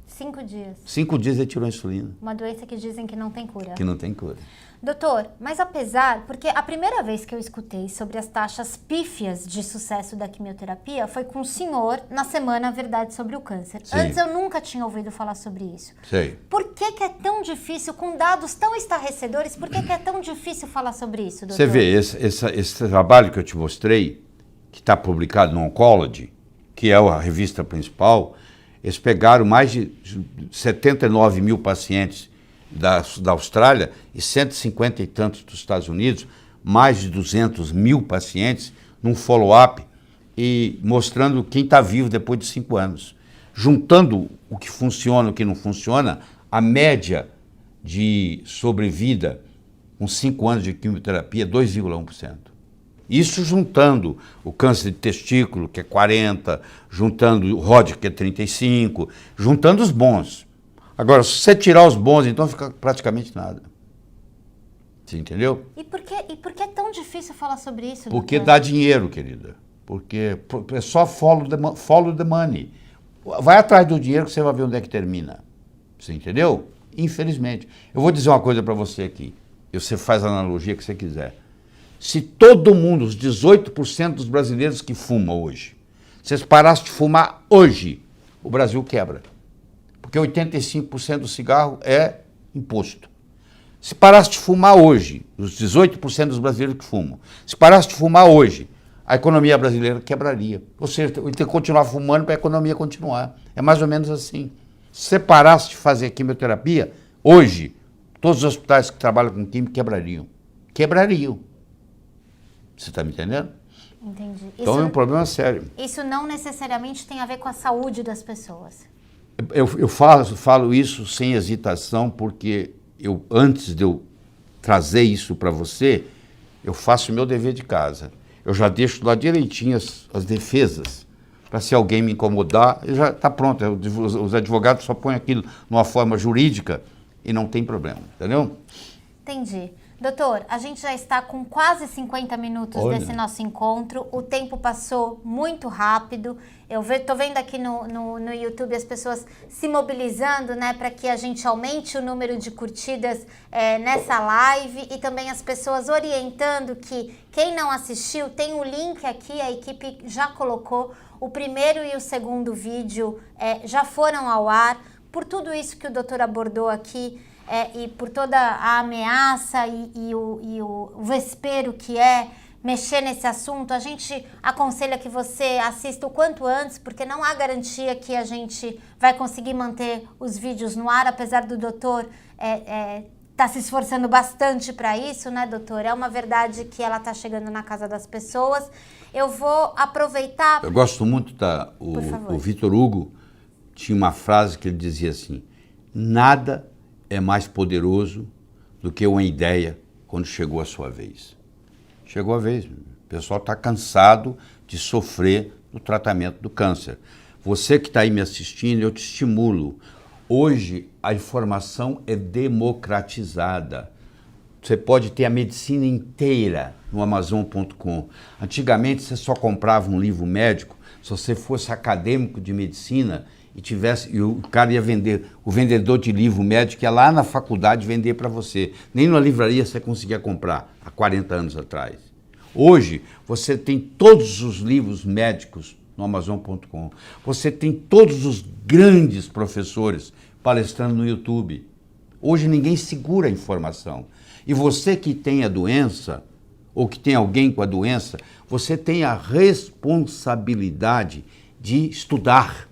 5 dias.
5 dias ele tirou a insulina.
Uma doença que dizem que não tem cura.
Que não tem cura.
Doutor, mas apesar, porque a primeira vez que eu escutei sobre as taxas pífias de sucesso da quimioterapia foi com o senhor na semana Verdade sobre o Câncer.
Sim.
Antes eu nunca tinha ouvido falar sobre isso.
Sei.
Por que é tão difícil, com dados tão estarrecedores, por que é tão difícil falar sobre isso, doutor?
Você vê, esse trabalho que eu te mostrei, que está publicado no Oncology, que é a revista principal, eles pegaram mais de 79 mil pacientes da Austrália e 150 e tantos dos Estados Unidos, mais de 200 mil pacientes, num follow-up, e mostrando quem está vivo depois de 5 anos. Juntando o que funciona e o que não funciona, a média de sobrevida com 5 anos de quimioterapia é 2,1%. Isso juntando o câncer de testículo, que é 40%, juntando o Hodgkin, que é 35%, juntando os bons. Agora, se você tirar os bons, então fica praticamente nada. Você entendeu?
E por que é tão difícil falar sobre isso,
Porque
doutor?
dá dinheiro, querida. Porque é só follow the money. Vai atrás do dinheiro que você vai ver onde é que termina. Você entendeu? Infelizmente. Eu vou dizer uma coisa para você aqui. E você faz a analogia que você quiser. Se todo mundo, os 18% dos brasileiros que fumam hoje, se eles parassem de fumar hoje, o Brasil quebra. Porque 85% do cigarro é imposto. Se parasse de fumar hoje, os 18% dos brasileiros que fumam, se parasse de fumar hoje, a economia brasileira quebraria. Ou seja, tem que continuar fumando para a economia continuar. É mais ou menos assim. Se você parasse de fazer quimioterapia, hoje, todos os hospitais que trabalham com química quebrariam. Quebrariam. Você está me entendendo?
Entendi.
Então é um problema sério.
Isso não necessariamente tem a ver com a saúde das pessoas.
Eu falo isso sem hesitação, porque antes de eu trazer isso para você, eu faço o meu dever de casa. Eu já deixo lá direitinho as defesas, para se alguém me incomodar, já está pronto. Os advogados só põem aquilo numa forma jurídica e não tem problema, entendeu?
Entendi. Doutor, a gente já está com quase 50 minutos desse nosso encontro. O tempo passou muito rápido. Eu estou vendo aqui no YouTube as pessoas se mobilizando, né, para que a gente aumente o número de curtidas nessa live, e também as pessoas orientando que quem não assistiu, tem um link aqui, a equipe já colocou. O primeiro e o segundo vídeo já foram ao ar. Por tudo isso que o doutor abordou aqui, e por toda a ameaça e o vespeiro que é mexer nesse assunto, a gente aconselha que você assista o quanto antes, porque não há garantia que a gente vai conseguir manter os vídeos no ar, apesar do doutor tá se esforçando bastante para isso, né, doutor? É uma verdade que ela tá chegando na casa das pessoas. Eu vou aproveitar...
Eu gosto muito o Vitor Hugo tinha uma frase que ele dizia assim: nada é mais poderoso do que uma ideia quando chegou a sua vez. Chegou a vez. O pessoal está cansado de sofrer no tratamento do câncer. Você que está aí me assistindo, eu te estimulo. Hoje a informação é democratizada. Você pode ter a medicina inteira no Amazon.com. Antigamente você só comprava um livro médico se você fosse acadêmico de medicina e o cara ia vender, o vendedor de livro médico ia lá na faculdade vender para você. Nem na livraria você conseguia comprar há 40 anos atrás. Hoje você tem todos os livros médicos no Amazon.com. Você tem todos os grandes professores palestrando no YouTube. Hoje ninguém segura a informação. E você que tem a doença, ou que tem alguém com a doença, você tem a responsabilidade de estudar,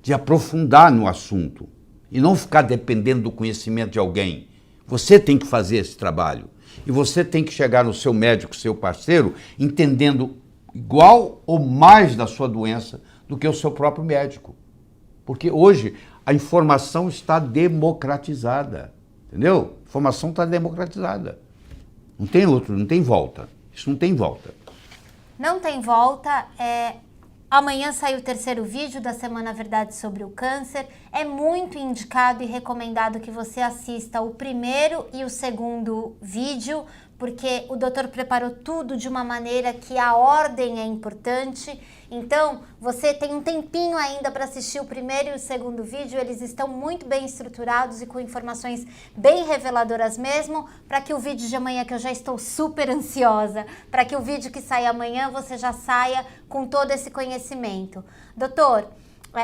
de aprofundar no assunto e não ficar dependendo do conhecimento de alguém. Você tem que fazer esse trabalho. E você tem que chegar no seu médico, seu parceiro, entendendo igual ou mais da sua doença do que o seu próprio médico. Porque hoje a informação está democratizada. Entendeu? A informação está democratizada. Não tem outro, não tem volta. Isso não tem volta.
Não tem volta. Amanhã sai o terceiro vídeo da Semana Verdade sobre o Câncer. É muito indicado e recomendado que você assista o primeiro e o segundo vídeo, porque o doutor preparou tudo de uma maneira que a ordem é importante. Então, você tem um tempinho ainda para assistir o primeiro e o segundo vídeo. Eles estão muito bem estruturados e com informações bem reveladoras mesmo, para que o vídeo de amanhã, que eu já estou super ansiosa, para que o vídeo que sai amanhã você já saia com todo esse conhecimento. Doutor,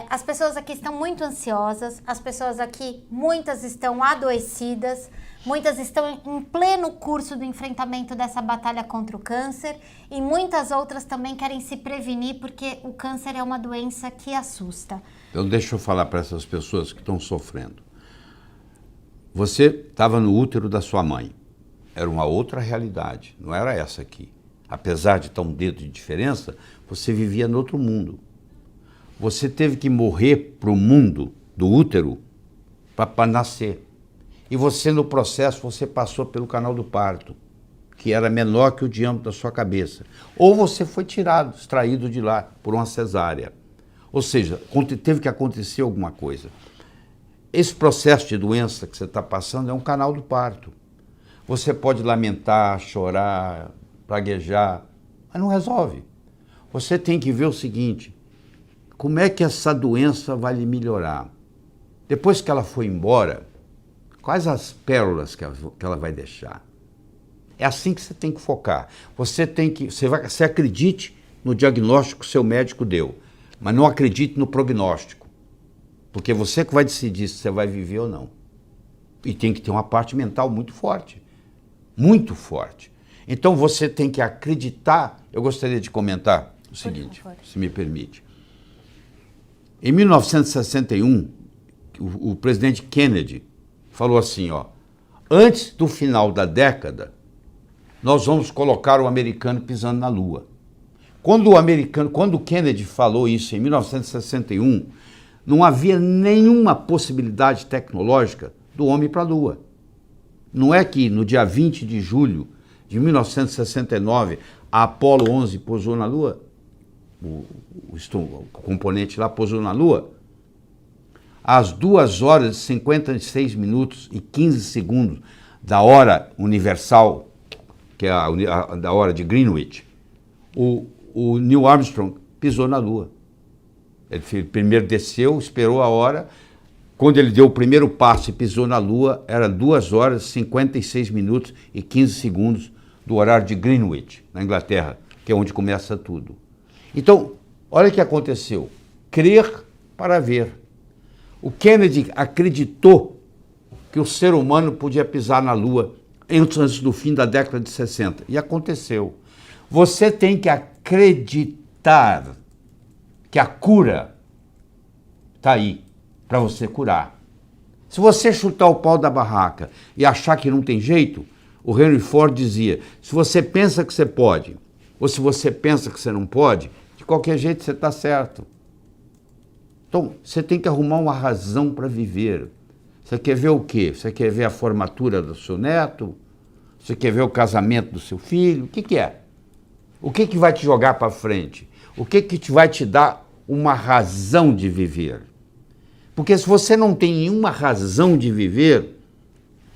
as pessoas aqui estão muito ansiosas, as pessoas aqui, muitas estão adoecidas, muitas estão em pleno curso do enfrentamento dessa batalha contra o câncer e muitas outras também querem se prevenir porque o câncer é uma doença que assusta.
Então deixa eu falar para essas pessoas que estão sofrendo. Você estava no útero da sua mãe. Era uma outra realidade, não era essa aqui. Apesar de estar um dedo de diferença, você vivia no outro mundo. Você teve que morrer para o mundo do útero para nascer. E você, no processo, você passou pelo canal do parto, que era menor que o diâmetro da sua cabeça. Ou você foi tirado, extraído de lá, por uma cesárea. Ou seja, teve que acontecer alguma coisa. Esse processo de doença que você está passando é um canal do parto. Você pode lamentar, chorar, praguejar, mas não resolve. Você tem que ver o seguinte: como é que essa doença vai lhe melhorar? Depois que ela for embora, quais as pérolas que ela vai deixar? É assim que você tem que focar. Você acredite no diagnóstico que o seu médico deu, mas não acredite no prognóstico, porque você que vai decidir se você vai viver ou não. E tem que ter uma parte mental muito forte, muito forte. Então você tem que acreditar. Eu gostaria de comentar o seguinte, se me permite. Em 1961, o presidente Kennedy falou assim, antes do final da década, nós vamos colocar o americano pisando na Lua. Quando o Kennedy falou isso em 1961, não havia nenhuma possibilidade tecnológica do homem para a Lua. Não é que no dia 20 de julho de 1969, a Apollo 11 pousou na Lua? O componente lá pousou na Lua? Às 2 horas, 56 minutos e 15 segundos da hora universal, que é da hora de Greenwich, o Neil Armstrong pisou na Lua. Ele primeiro desceu, esperou a hora. Quando ele deu o primeiro passo e pisou na Lua, era 2 horas, 56 minutos e 15 segundos do horário de Greenwich, na Inglaterra, que é onde começa tudo. Então, olha o que aconteceu. Crer para ver. O Kennedy acreditou que o ser humano podia pisar na Lua antes do fim da década de 60. E aconteceu. Você tem que acreditar que a cura está aí para você curar. Se você chutar o pau da barraca e achar que não tem jeito, o Henry Ford dizia, se você pensa que você pode, ou se você pensa que você não pode, de qualquer jeito você está certo. Então, você tem que arrumar uma razão para viver. Você quer ver o quê? Você quer ver a formatura do seu neto? Você quer ver o casamento do seu filho? O que, que é? O que, que vai te jogar para frente? O que, que vai te dar uma razão de viver? Porque se você não tem nenhuma razão de viver,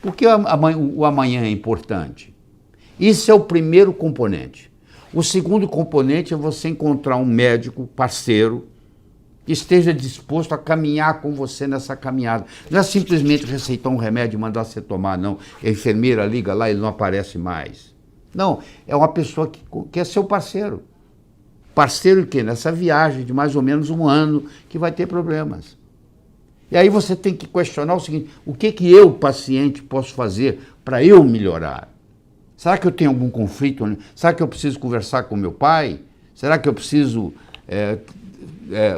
por que o amanhã é importante? Isso é o primeiro componente. O segundo componente é você encontrar um médico parceiro que esteja disposto a caminhar com você nessa caminhada. Não é simplesmente receitar um remédio e mandar você tomar, não. A enfermeira liga lá e ele não aparece mais. Não, é uma pessoa que é seu parceiro. Parceiro em quê? Nessa viagem de mais ou menos um ano que vai ter problemas. E aí você tem que questionar o seguinte: o que que eu, paciente, posso fazer para eu melhorar? Será que eu tenho algum conflito? Será que eu preciso conversar com meu pai? Será que eu preciso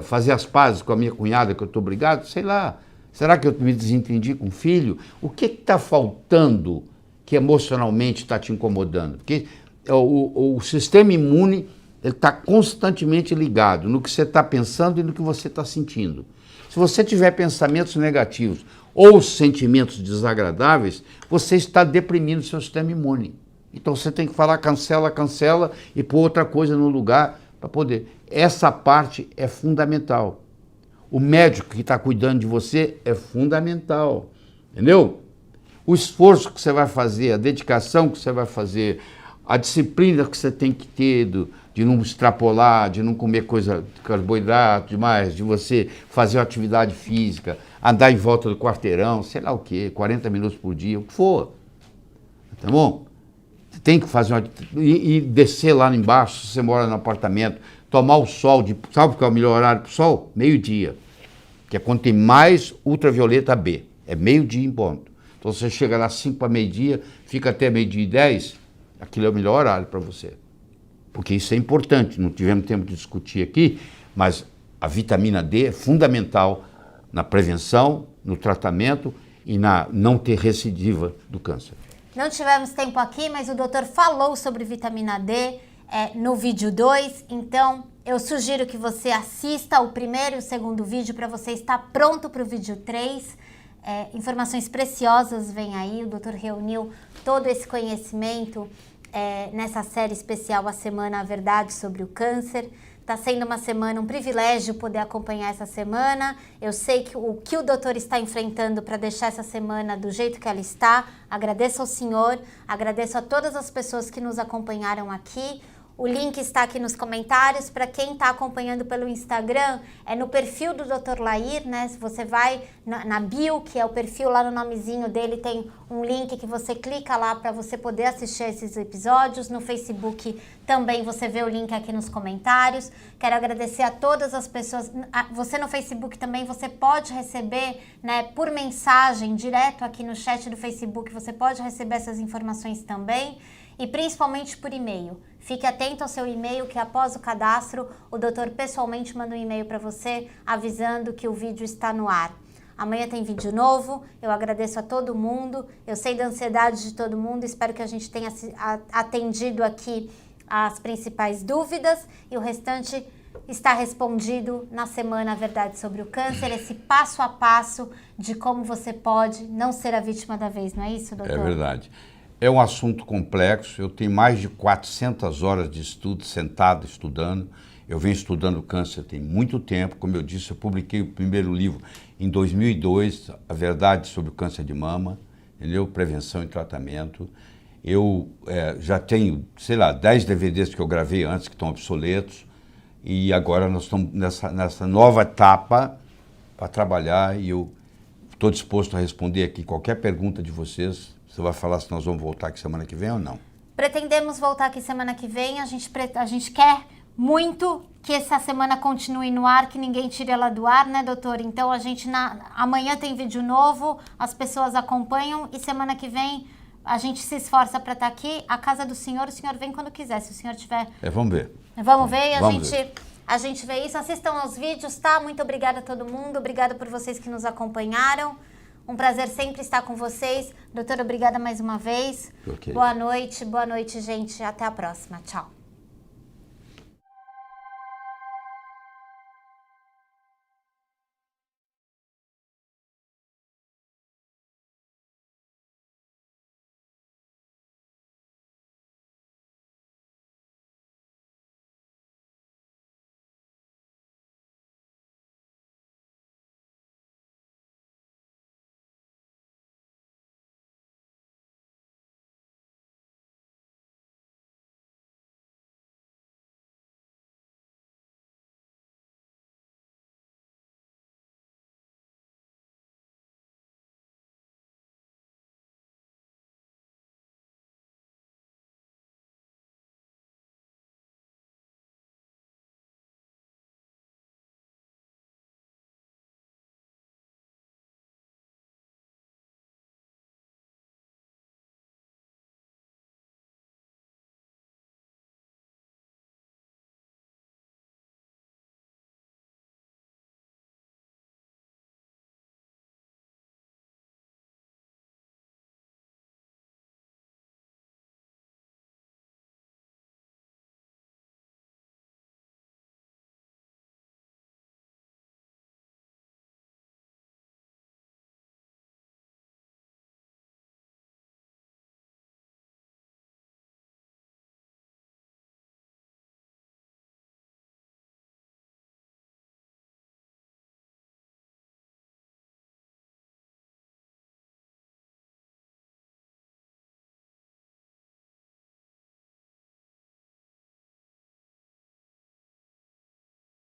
fazer as pazes com a minha cunhada que eu estou brigado? Sei lá. Será que eu me desentendi com o filho? O que está faltando que emocionalmente está te incomodando? Porque o sistema imune está constantemente ligado no que você está pensando e no que você está sentindo. Se você tiver pensamentos negativos ou sentimentos desagradáveis, você está deprimindo o seu sistema imune. Então você tem que falar cancela, cancela e pôr outra coisa no lugar para poder. Essa parte é fundamental. O médico que está cuidando de você é fundamental, entendeu? O esforço que você vai fazer, a dedicação que você vai fazer, a disciplina que você tem que ter de não extrapolar, de não comer coisa de carboidrato demais, de você fazer uma atividade física, andar em volta do quarteirão, sei lá o quê, 40 minutos por dia, o que for. Tá bom? Você tem que fazer e descer lá embaixo, se você mora no apartamento, tomar o sol, sabe qual é o melhor horário para o sol? Meio-dia, que é quando tem mais ultravioleta B, é meio-dia em ponto. Então você chega lá 5 para meio-dia, fica até meio-dia e 10, aquilo é o melhor horário para você. Porque isso é importante, não tivemos tempo de discutir aqui, mas a vitamina D é fundamental na prevenção, no tratamento e na não ter recidiva do câncer.
Não tivemos tempo aqui, mas o doutor falou sobre vitamina D no vídeo 2, então eu sugiro que você assista o primeiro e o segundo vídeo para você estar pronto para o vídeo 3. Informações preciosas vêm aí, o doutor reuniu todo esse conhecimento nessa série especial A Semana, a Verdade sobre o Câncer. Está sendo uma semana, um privilégio poder acompanhar essa semana. Eu sei que o doutor está enfrentando para deixar essa semana do jeito que ela está. Agradeço ao senhor, agradeço a todas as pessoas que nos acompanharam aqui. O link está aqui nos comentários. Para quem está acompanhando pelo Instagram, é no perfil do Dr. Lair, né? Se você vai na bio, que é o perfil lá no nomezinho dele, tem um link que você clica lá para você poder assistir esses episódios. No Facebook também você vê o link aqui nos comentários. Quero agradecer a todas as pessoas. Você no Facebook também, você pode receber, né, por mensagem, direto aqui no chat do Facebook, você pode receber essas informações também. E principalmente por e-mail. Fique atento ao seu e-mail, que após o cadastro, o doutor pessoalmente manda um e-mail para você avisando que o vídeo está no ar. Amanhã tem vídeo novo, eu agradeço a todo mundo, eu sei da ansiedade de todo mundo, espero que a gente tenha atendido aqui as principais dúvidas e o restante está respondido na semana A Verdade sobre o Câncer, esse passo a passo de como você pode não ser a vítima da vez, não é isso, doutor?
É verdade. É um assunto complexo, eu tenho mais de 400 horas de estudo, sentado estudando. Eu venho estudando câncer tem muito tempo, como eu disse, eu publiquei o primeiro livro em 2002, A Verdade sobre o Câncer de Mama, entendeu? Prevenção e tratamento. Eu já tenho, sei lá, 10 DVDs que eu gravei antes, que estão obsoletos, e agora nós estamos nessa nova etapa para trabalhar e eu estou disposto a responder aqui qualquer pergunta de vocês. Você vai falar se nós vamos voltar aqui semana que vem ou não?
Pretendemos voltar aqui semana que vem. A gente quer muito que essa semana continue no ar, que ninguém tire ela do ar, né, doutor? Então, amanhã tem vídeo novo, as pessoas acompanham e semana que vem a gente se esforça para estar aqui. A casa do senhor, o senhor vem quando quiser, se o senhor tiver...
Vamos ver.
Vamos ver, a gente vê isso. Assistam aos vídeos, tá? Muito obrigada a todo mundo, obrigada por vocês que nos acompanharam. Um prazer sempre estar com vocês. Doutora, obrigada mais uma vez.
Okay.
Boa noite, gente. Até a próxima. Tchau.